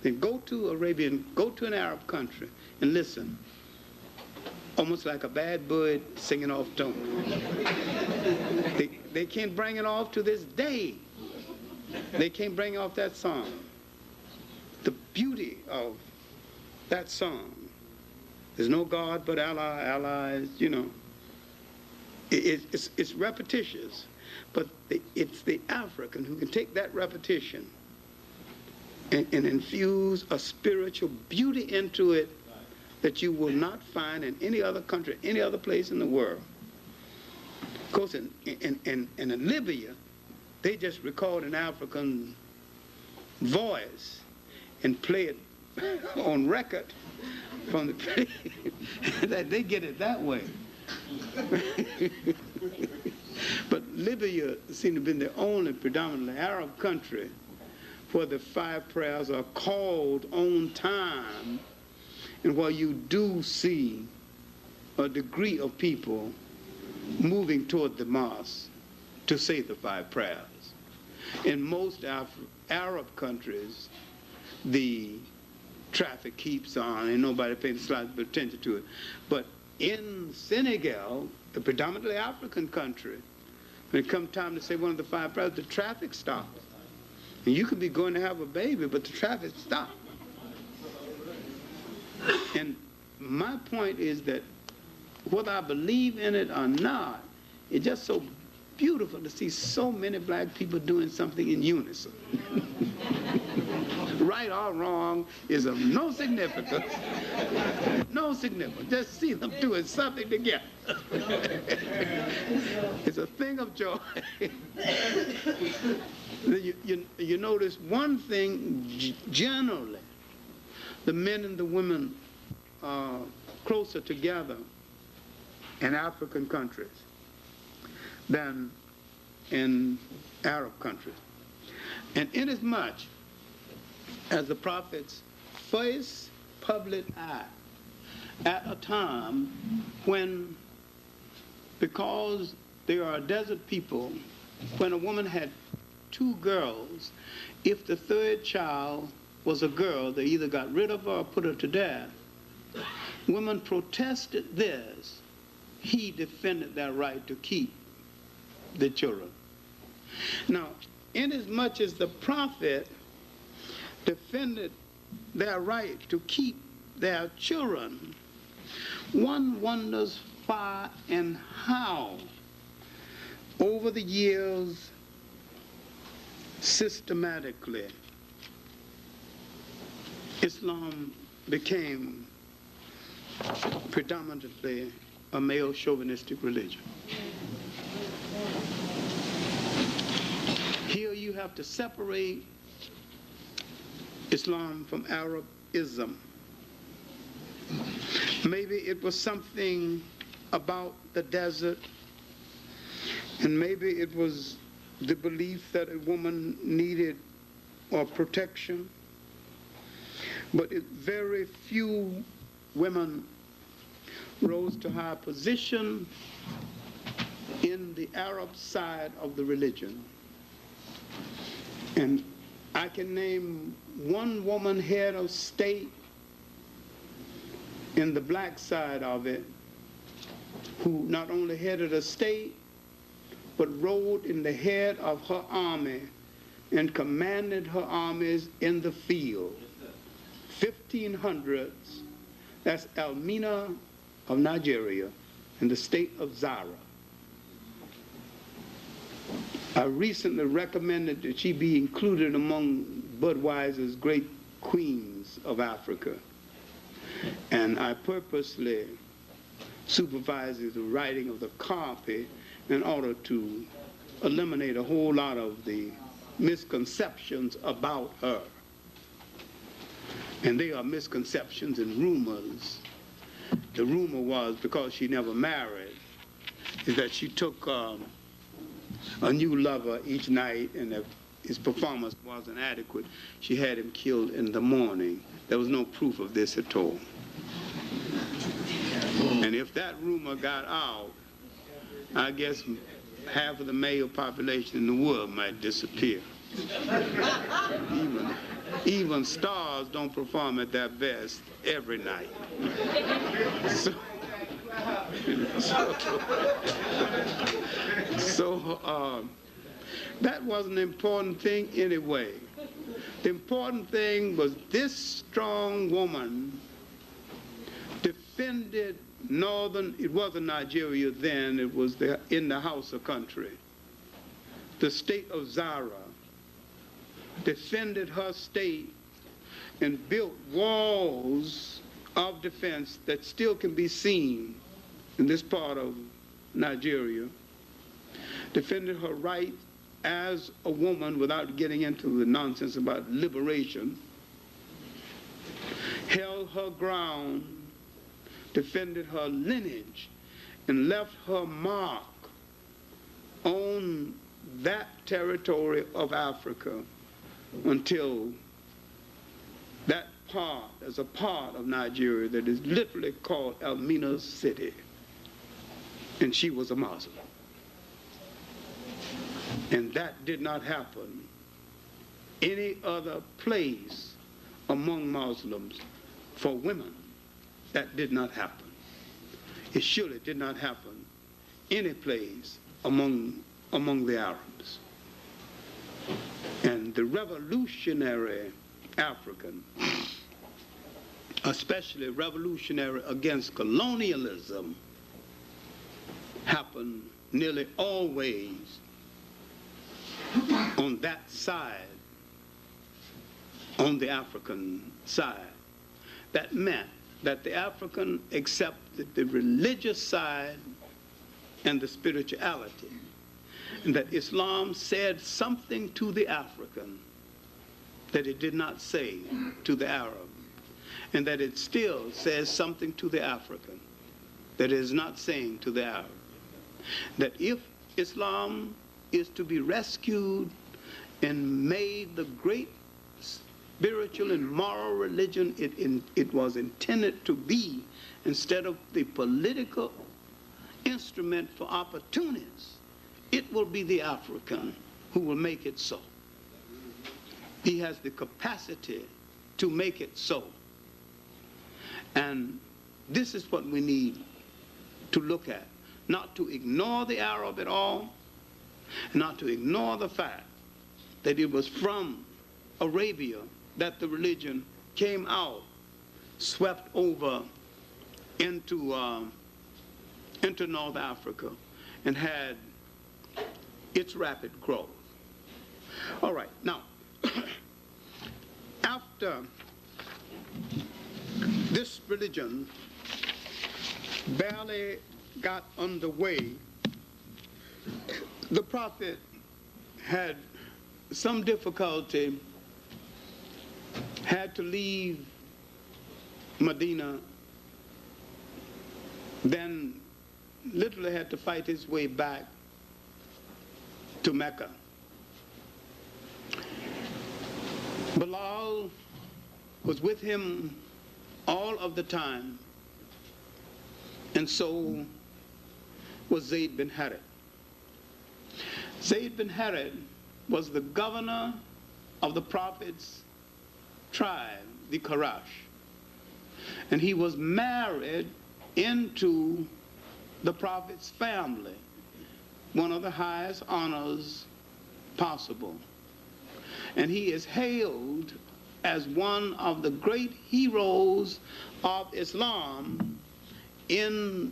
S1: Then go to an Arab country and listen. Almost like a bad bird singing off tone. They can't bring it off to this day. They can't bring off that song. The beauty of that song. There's no God but Allah. Allah is, you know. It's repetitious, but it's the African who can take that repetition and infuse a spiritual beauty into it that you will not find in any other country, any other place in the world. Of course, in Libya, they just record an African voice and play it on record from the play. That they get it that way. But Libya seemed to have been the only predominantly Arab country where the 5 prayers are called on time, and where you do see a degree of people moving toward the mosque to say the 5 prayers. In most Arab countries, the traffic keeps on and nobody pays slight attention to it. But in Senegal, a predominantly African country, when it comes time to say one of the 5 prayers, the traffic stops. And you could be going to have a baby, but the traffic stops. And my point is that whether I believe in it or not, it's just so beautiful to see so many black people doing something in unison. Right or wrong is of no significance. No significance. Just see them doing something together. It's a thing of joy. You notice one thing generally, the men and the women are closer together in African countries than in Arab countries. And inasmuch as the prophet's first public act at a time when, because they are a desert people, when a woman had 2 girls, if the 3rd child was a girl, they either got rid of her or put her to death. Women protested this. He defended their right to keep the children. Now, inasmuch as the prophet defended their right to keep their children, one wonders why and how, over the years, systematically, Islam became predominantly a male chauvinistic religion. Here you have to separate Islam from Arabism. Maybe it was something about the desert, and maybe it was the belief that a woman needed protection, but very few women rose to high position in the Arab side of the religion. And I can name one woman head of state in the black side of it who not only headed a state, but rode in the head of her army and commanded her armies in the field. 1500s, that's Elmina of Nigeria in the state of Zara. I recently recommended that she be included among Budweiser's great queens of Africa. And I purposely supervised the writing of the copy in order to eliminate a whole lot of the misconceptions about her. And they are misconceptions and rumors. The rumor was, because she never married, is that she took a new lover each night, and if his performance wasn't adequate, she had him killed in the morning. There was no proof of this at all. And if that rumor got out, I guess half of the male population in the world might disappear. Even stars don't perform at their best every night. So that wasn't an important thing anyway. The important thing was this strong woman defended northern, it wasn't Nigeria then, it was in the Hausa country. The state of Zara defended her state and built walls of defense that still can be seen in this part of Nigeria, defended her right as a woman without getting into the nonsense about liberation, held her ground, defended her lineage, and left her mark on that territory of Africa until that part, as a part of Nigeria that is literally called Elmina City. And she was a Muslim. And that did not happen any other place among Muslims for women. That did not happen. It surely did not happen any place among the Arabs. And the revolutionary African, especially revolutionary against colonialism, happened nearly always on that side, on the African side. That meant that the African accepted the religious side and the spirituality, and that Islam said something to the African that it did not say to the Arab, and that it still says something to the African that it is not saying to the Arab. That if Islam is to be rescued and made the great spiritual and moral religion it was intended to be, instead of the political instrument for opportunists, it will be the African who will make it so. He has the capacity to make it so. And this is what we need to look at. Not to ignore the Arab at all, not to ignore the fact that it was from Arabia that the religion came out, swept over into North Africa, and had its rapid growth. All right, now, after this religion barely got underway, the prophet had some difficulty, had to leave Medina, then literally had to fight his way back to Mecca. Bilal was with him all of the time, and so was Zayd bin Harith. Zayd bin Harith was the governor of the Prophet's tribe, the Quraysh, and he was married into the Prophet's family, one of the highest honors possible. And he is hailed as one of the great heroes of Islam in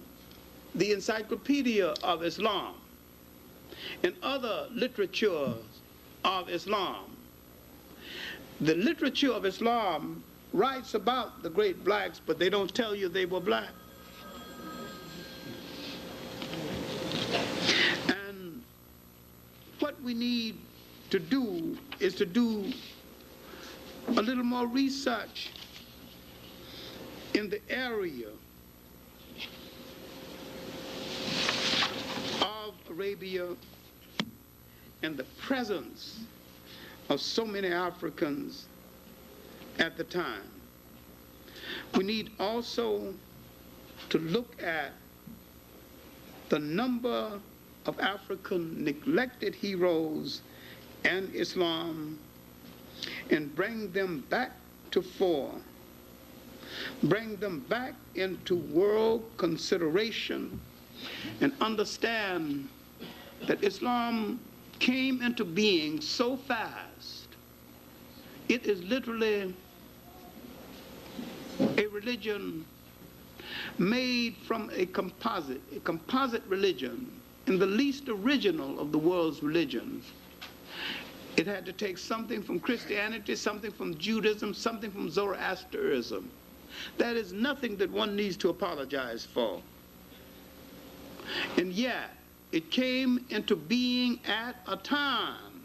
S1: the Encyclopedia of Islam, in other literatures of Islam. The literature of Islam writes about the great blacks, but they don't tell you they were black. And what we need to do is to do a little more research in the area of Arabia and the presence of so many Africans at the time. We need also to look at the number of African neglected heroes and Islam and bring them back to fore, bring them back into world consideration, and understand that Islam came into being so fast. It is literally a religion made from a composite religion, and the least original of the world's religions. It had to take something from Christianity, something from Judaism, something from Zoroastrianism, That is nothing that one needs to apologize for. And yet, it came into being at a time.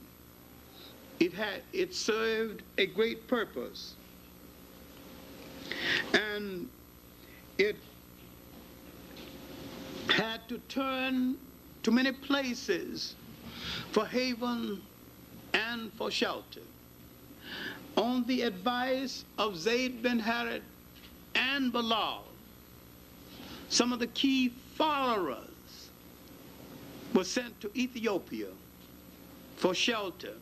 S1: It served a great purpose. And it had to turn to many places for haven and for shelter. On the advice of Zayd bin Harith and Bilal, some of the key followers were sent to Ethiopia for shelter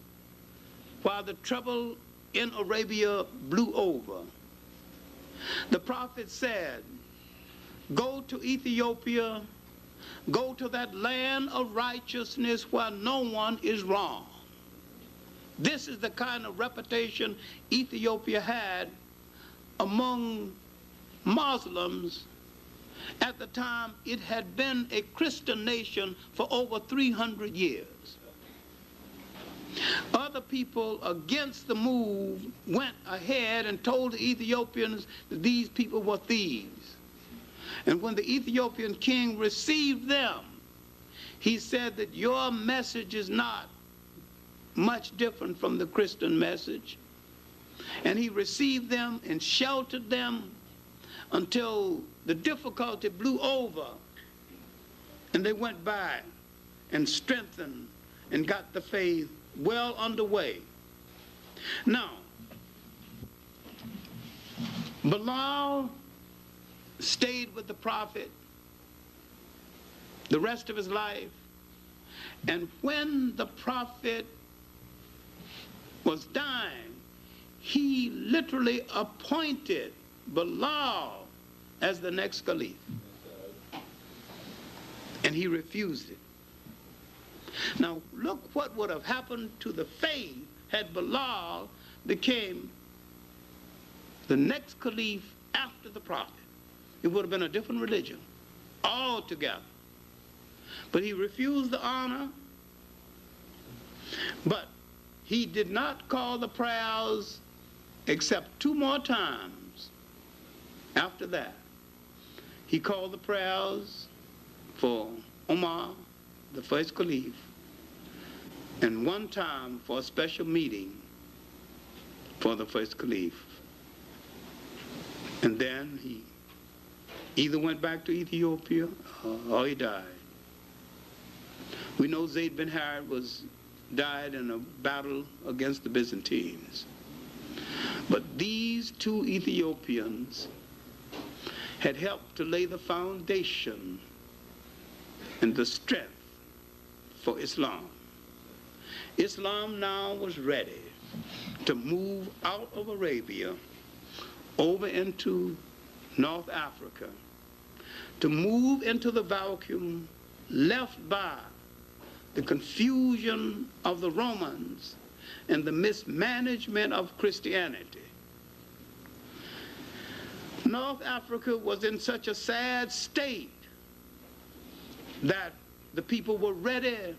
S1: while the trouble in Arabia blew over. The prophet said, "Go to Ethiopia, go to that land of righteousness where no one is wrong." This is the kind of reputation Ethiopia had among Muslims. At the time, it had been a Christian nation for over 300 years. Other people against the move went ahead and told the Ethiopians that these people were thieves. And when the Ethiopian king received them, he said that your message is not much different from the Christian message. And he received them and sheltered them until the difficulty blew over and they went by and strengthened and got the faith well underway. Now, Bilal stayed with the prophet the rest of his life, and when the prophet was dying, he literally appointed Bilal as the next caliph, and he refused it. Now look what would have happened to the faith had Bilal became the next caliph after the prophet. It would have been a different religion altogether. But he refused the honor, but he did not call the prayers except 2 more times after that. He called the prayers for Umar, the first caliph, and 1 time for a special meeting for the first caliph. And then he either went back to Ethiopia or he died. We know Zayd bin Harith died in a battle against the Byzantines. But these 2 Ethiopians had helped to lay the foundation and the strength for Islam. Islam now was ready to move out of Arabia over into North Africa, to move into the vacuum left by the confusion of the Romans and the mismanagement of Christianity. North Africa was in such a sad state that the people were ready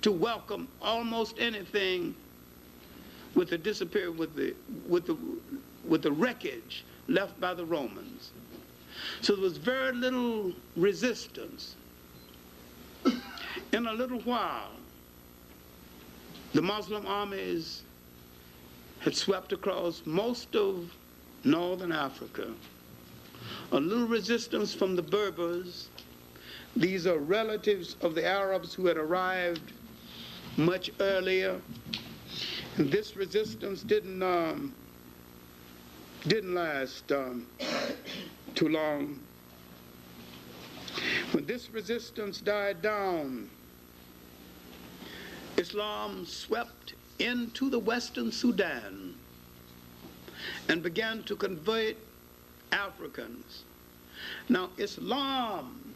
S1: to welcome almost anything with the disappearance, with the wreckage left by the Romans. So there was very little resistance. In a little while, the Muslim armies had swept across most of northern Africa. A little resistance from the Berbers. These are relatives of the Arabs who had arrived much earlier. And this resistance didn't last too long. When this resistance died down, Islam swept into the Western Sudan and began to convert Africans. Now, Islam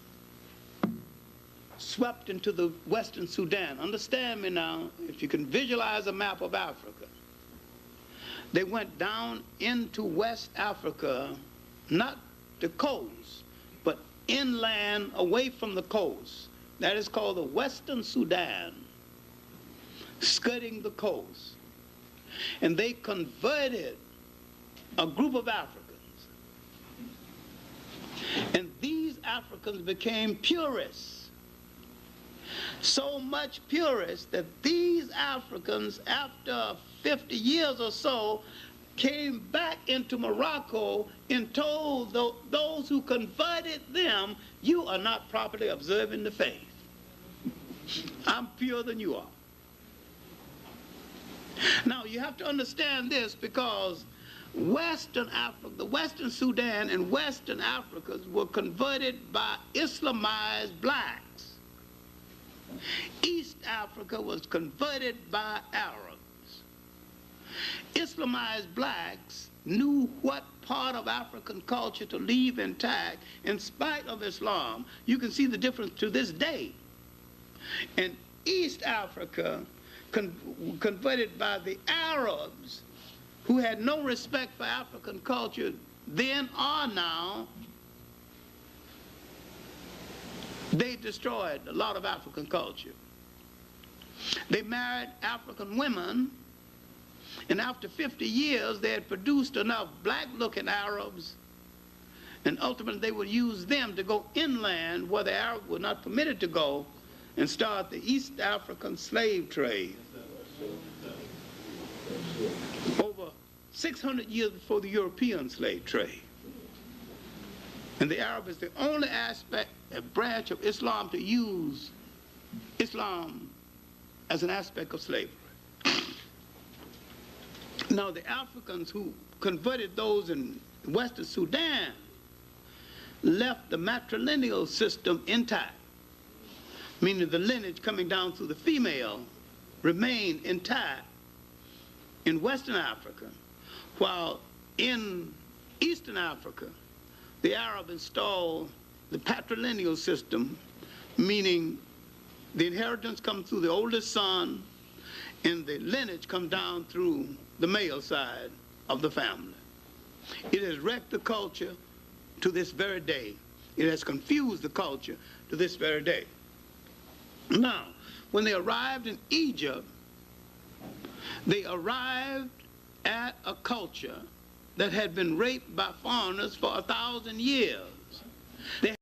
S1: swept into the Western Sudan. Understand me now, if you can visualize a map of Africa. They went down into West Africa, not the coast, but inland away from the coast. That is called the Western Sudan, skirting the coast. And they converted a group of Africans And these Africans became purists. So much purists that these Africans, after 50 years or so, came back into Morocco and told those who converted them, you are not properly observing the faith. I'm purer than you are. Now, you have to understand this, because Western Africa, the Western Sudan and Western Africans were converted by Islamized blacks. East Africa was converted by Arabs. Islamized blacks knew what part of African culture to leave intact in spite of Islam. You can see the difference to this day. And East Africa, converted by the Arabs, who had no respect for African culture then or now, they destroyed a lot of African culture. They married African women, and after 50 years they had produced enough black-looking Arabs, and ultimately they would use them to go inland where the Arabs were not permitted to go and start the East African slave trade. Over 600 years before the European slave trade. And the Arab is the only aspect, a branch of Islam to use Islam as an aspect of slavery. Now, the Africans who converted those in Western Sudan left the matrilineal system intact, meaning the lineage coming down through the female remained intact in Western Africa, while in Eastern Africa, the Arab installed the patrilineal system, meaning the inheritance comes through the oldest son, and the lineage comes down through the male side of the family. It has wrecked the culture to this very day. It has confused the culture to this very day. Now, when they arrived in Egypt, they arrived at a culture that had been raped by foreigners for 1,000 years. They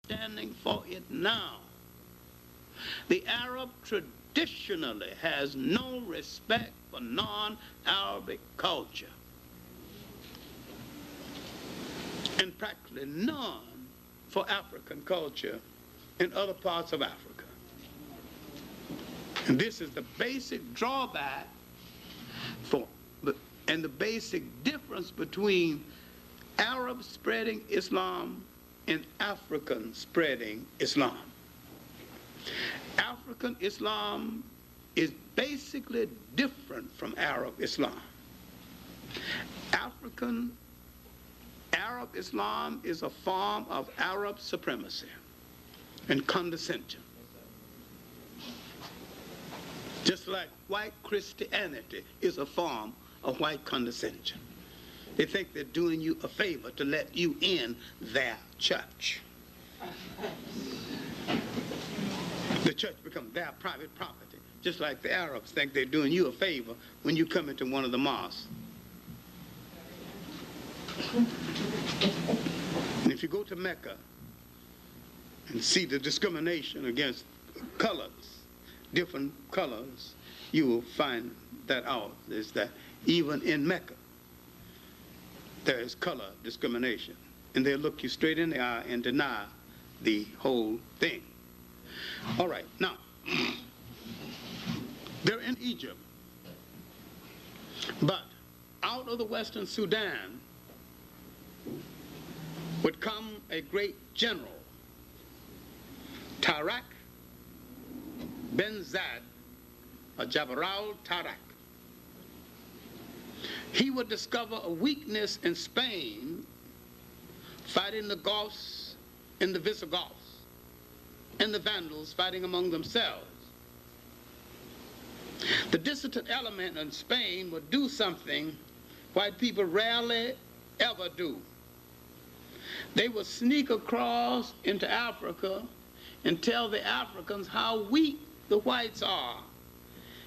S1: standing for it now. The Arab traditionally has no respect for non-Arabic culture, and practically none for African culture in other parts of Africa. And this is the basic drawback and the basic difference between Arabs spreading Islam and Africans spreading Islam. African Islam is basically different from Arab Islam. Arab Islam is a form of Arab supremacy and condescension. Just like white Christianity is a form of white condescension. They think they're doing you a favor to let you in their church. The church becomes their private property, just like the Arabs think they're doing you a favor when you come into one of the mosques. And if you go to Mecca and see the discrimination against colors, different colors, you will find that out, is that even in Mecca, there is color discrimination. And they'll look you straight in the eye and deny the whole thing. All right, now, they're in Egypt, but out of the Western Sudan would come a great general, Tarak Ben Zad, or Jabral Tarak. He would discover a weakness in Spain fighting the Goths and the Visigoths, and the Vandals fighting among themselves. The dissident element in Spain would do something white people rarely ever do. They would sneak across into Africa and tell the Africans how weak the whites are,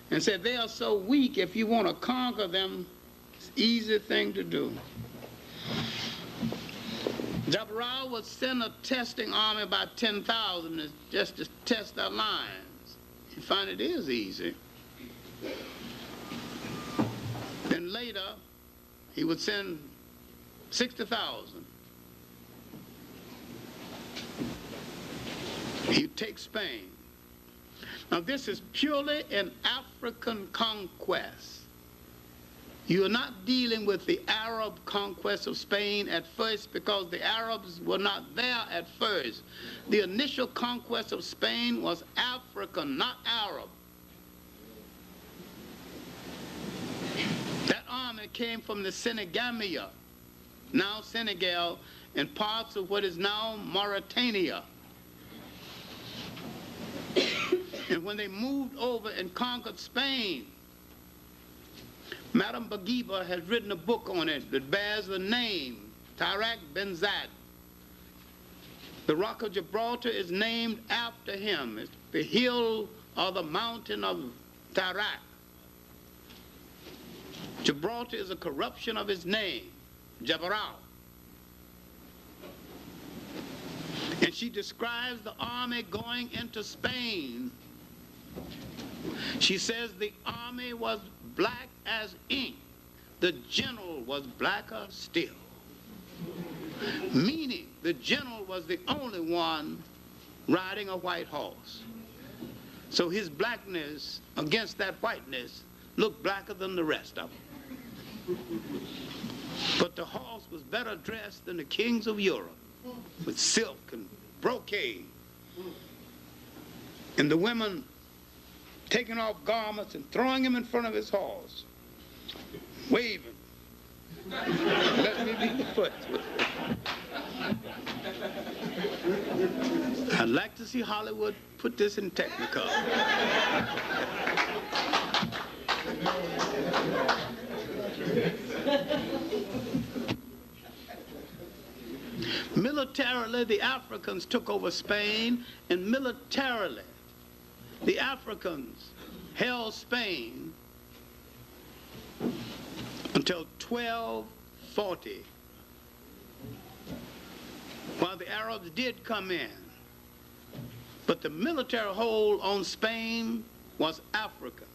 S1: and said they are so weak, if you want to conquer them, easy thing to do. Jabral would send a testing army about 10,000 just to test their lines. You find it is easy. Then later, he would send 60,000. He'd take Spain. Now this is purely an African conquest. You are not dealing with the Arab conquest of Spain at first, because the Arabs were not there at first. The initial conquest of Spain was African, not Arab. That army came from the Senegamia, now Senegal, and parts of what is now Mauritania. And when they moved over and conquered Spain, Madame Bourguiba has written a book on it that bears the name Tariq Ben Zayed. The Rock of Gibraltar is named after him. It's the hill or the mountain of Tariq. Gibraltar is a corruption of his name, Jabral. And she describes the army going into Spain. She says the army was black as ink. The general was blacker still. Meaning the general was the only one riding a white horse. So his blackness against that whiteness looked blacker than the rest of them. But the horse was better dressed than the kings of Europe, with silk and brocade. And the women taking off garments and throwing him in front of his horse, waving. Let me beat the foot. I'd like to see Hollywood put this in Technicolor. Militarily, the Africans took over Spain, and militarily, the Africans held Spain until 1240, while the Arabs did come in. But the military hold on Spain was African.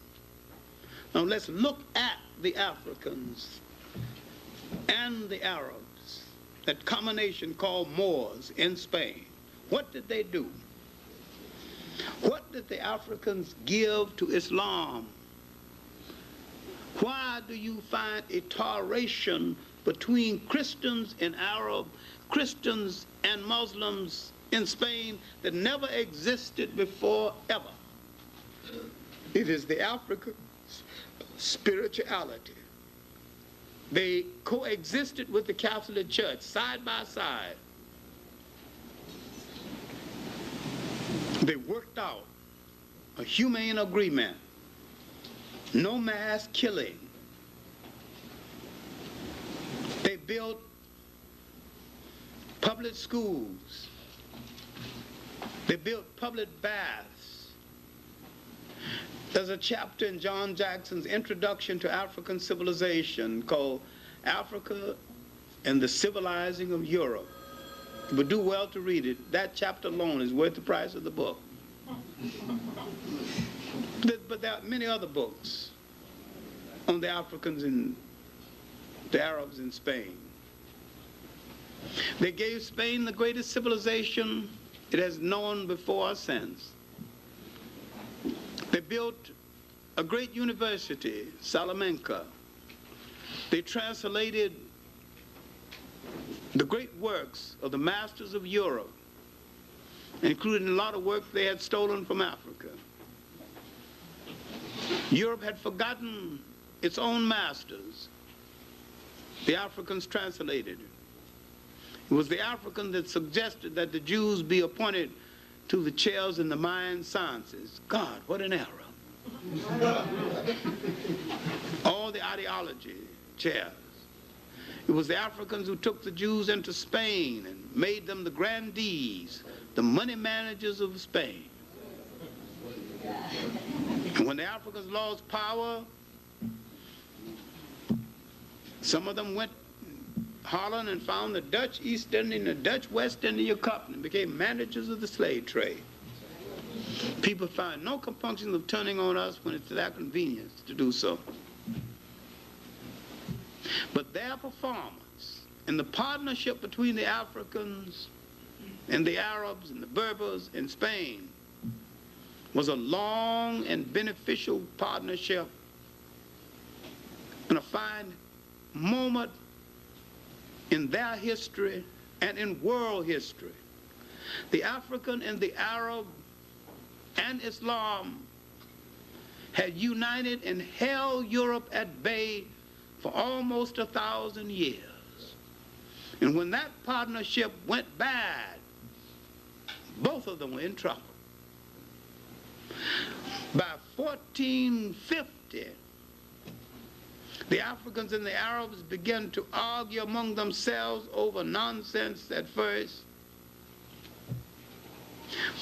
S1: Now let's look at the Africans and the Arabs, that combination called Moors in Spain. What did they do? What did the Africans give to Islam? Why do you find a toleration between Christians and Arab, Christians and Muslims in Spain that never existed before ever? It is the African spirituality. They coexisted with the Catholic Church side by side. They worked out a humane agreement. No mass killing. They built public schools. They built public baths. There's a chapter in John Jackson's Introduction to African Civilization called Africa and the Civilizing of Europe. You would do well to read it. That chapter alone is worth the price of the book. But there are many other books on the Africans and the Arabs in Spain. They gave Spain the greatest civilization it has known before or since. They built a great university, Salamanca. They translated the great works of the masters of Europe, including a lot of work they had stolen from Africa. Europe had forgotten its own masters. The Africans translated it. It was the African that suggested that the Jews be appointed to the chairs in the mind sciences. God, what an error. All the ideology chairs. It was the Africans who took the Jews into Spain and made them the grandees, the money managers of Spain. And when the Africans lost power, Some of them went Holland and found the Dutch East India and the Dutch West India Company and became managers of the slave trade. People find no compunction of turning on us when it's to their convenience to do so. But their performance and the partnership between the Africans and the Arabs and the Berbers in Spain was a long and beneficial partnership and a fine moment in their history and in world history. The African and the Arab and Islam had united and held Europe at bay for almost 1,000 years. And when that partnership went bad, both of them were in trouble. By 1450, the Africans and the Arabs began to argue among themselves over nonsense at first.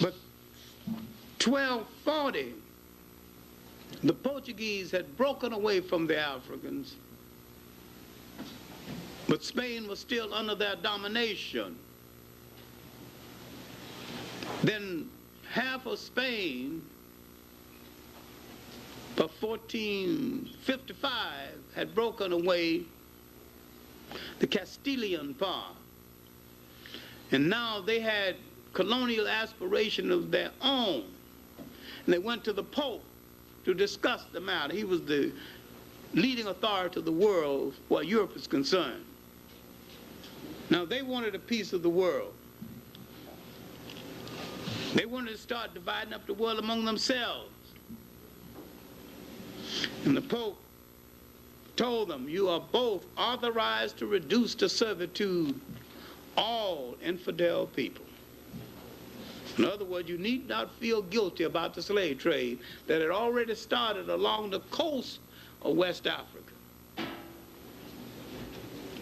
S1: But 1240, the Portuguese had broken away from the Africans, but Spain was still under their domination. Then half of Spain, by 1455, had broken away, the Castilian part. And now they had colonial aspiration of their own. And they went to the Pope to discuss the matter. He was the leading authority of the world where Europe is concerned. Now they wanted a piece of the world. They wanted to start dividing up the world among themselves. And the Pope told them, you are both authorized to reduce to servitude all infidel people. In other words, you need not feel guilty about the slave trade that had already started along the coast of West Africa.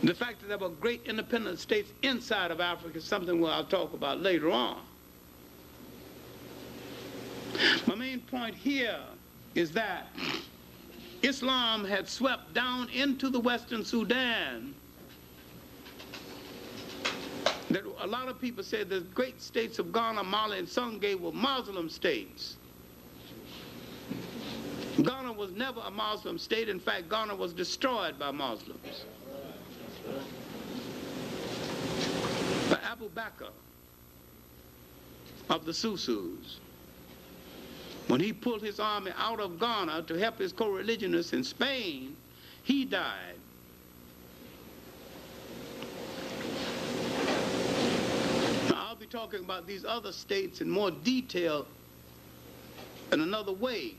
S1: The fact that there were great independent states inside of Africa is something I'll talk about later on. My main point here is that Islam had swept down into the Western Sudan. That a lot of people say the great states of Ghana, Mali, and Songhai were Muslim states. Ghana was never a Muslim state. In fact, Ghana was destroyed by Muslims. By Abu Bakr of the Susus. When he pulled his army out of Ghana to help his co-religionists in Spain, he died. Now, I'll be talking about these other states in more detail in another way.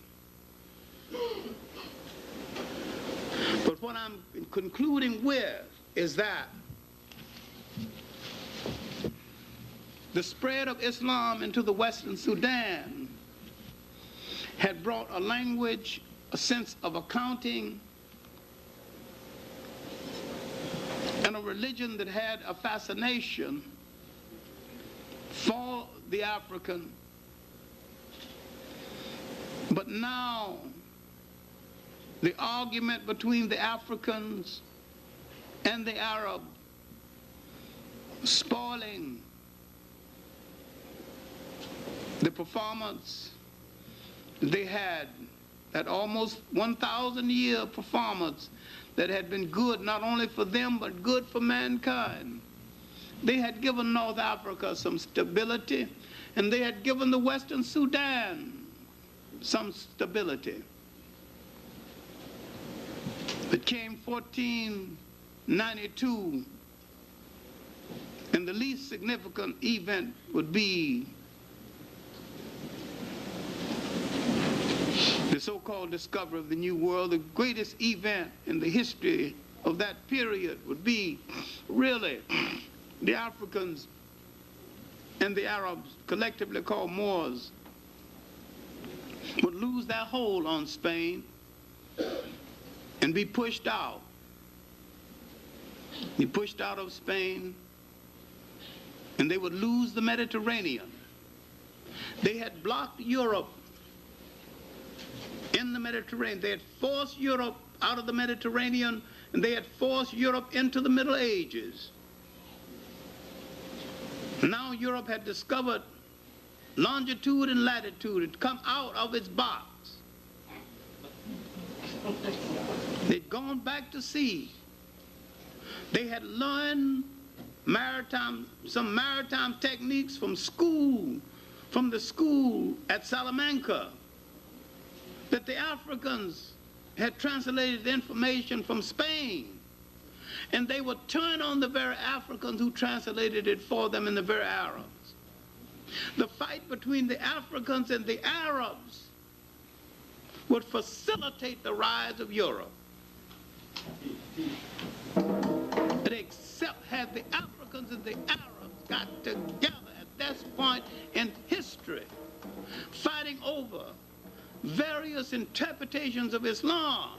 S1: But what I'm concluding with is that the spread of Islam into the Western Sudan had brought a language, a sense of accounting, and a religion that had a fascination for the African. But now, the argument between the Africans and the Arab, spoiling the performance they had, that almost 1,000-year performance that had been good not only for them but good for mankind. They had given North Africa some stability, and they had given the Western Sudan some stability. It came 1492, and the least significant event would be the so-called discovery of the New World. The greatest event in the history of that period would be really the Africans and the Arabs, collectively called Moors, would lose their hold on Spain and be pushed out. Be pushed out of Spain, and they would lose the Mediterranean. They had blocked Europe in the Mediterranean. They had forced Europe out of the Mediterranean, and they had forced Europe into the Middle Ages. Now Europe had discovered longitude and latitude. It had come out of its box. They'd gone back to sea. They had learned some maritime techniques from the school at Salamanca, that the Africans had translated the information from Spain. And they would turn on the very Africans who translated it for them and the very Arabs. The fight between the Africans and the Arabs would facilitate the rise of Europe. But except had the Africans and the Arabs got together at this point in history, fighting over various interpretations of Islam,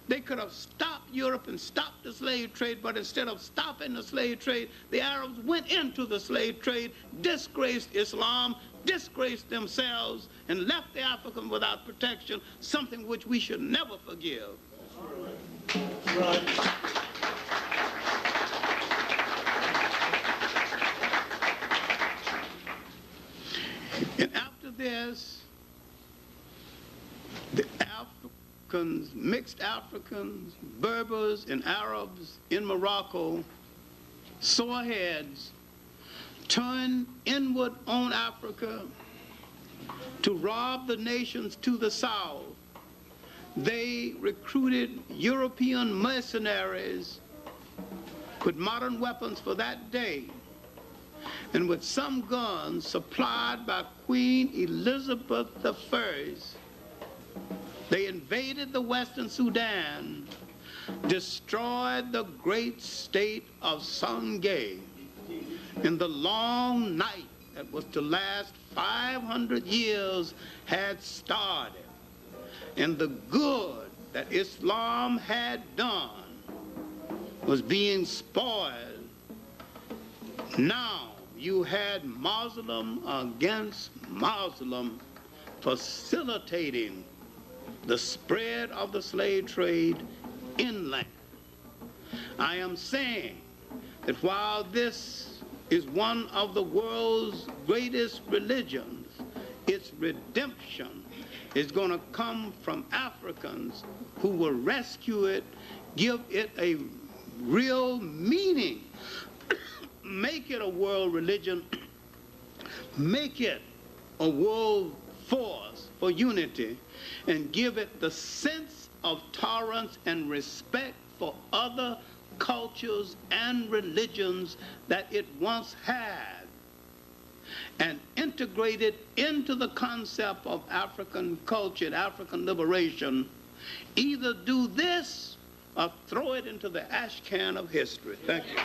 S1: they could have stopped Europe and stopped the slave trade, but instead of stopping the slave trade, the Arabs went into the slave trade, disgraced Islam, disgraced themselves, and left the African without protection, something which we should never forgive. Right. And after this, the Africans, mixed Africans, Berbers, and Arabs in Morocco, sore heads, turned inward on Africa to rob the nations to the south. They recruited European mercenaries with modern weapons for that day, and with some guns supplied by Queen Elizabeth I, they invaded the Western Sudan, destroyed the great state of Sangay. In the long night that was to last 500 years had started, and the good that Islam had done was being spoiled. Now you had Muslim against Muslim facilitating the spread of the slave trade inland. I am saying that while this is one of the world's greatest religions, its redemption is going to come from Africans who will rescue it, give it a real meaning, make it a world religion, make it a world force for unity, and give it the sense of tolerance and respect for other cultures and religions that it once had, and integrate it into the concept of African culture and African liberation. Either do this or throw it into the ash can of history. Thank you.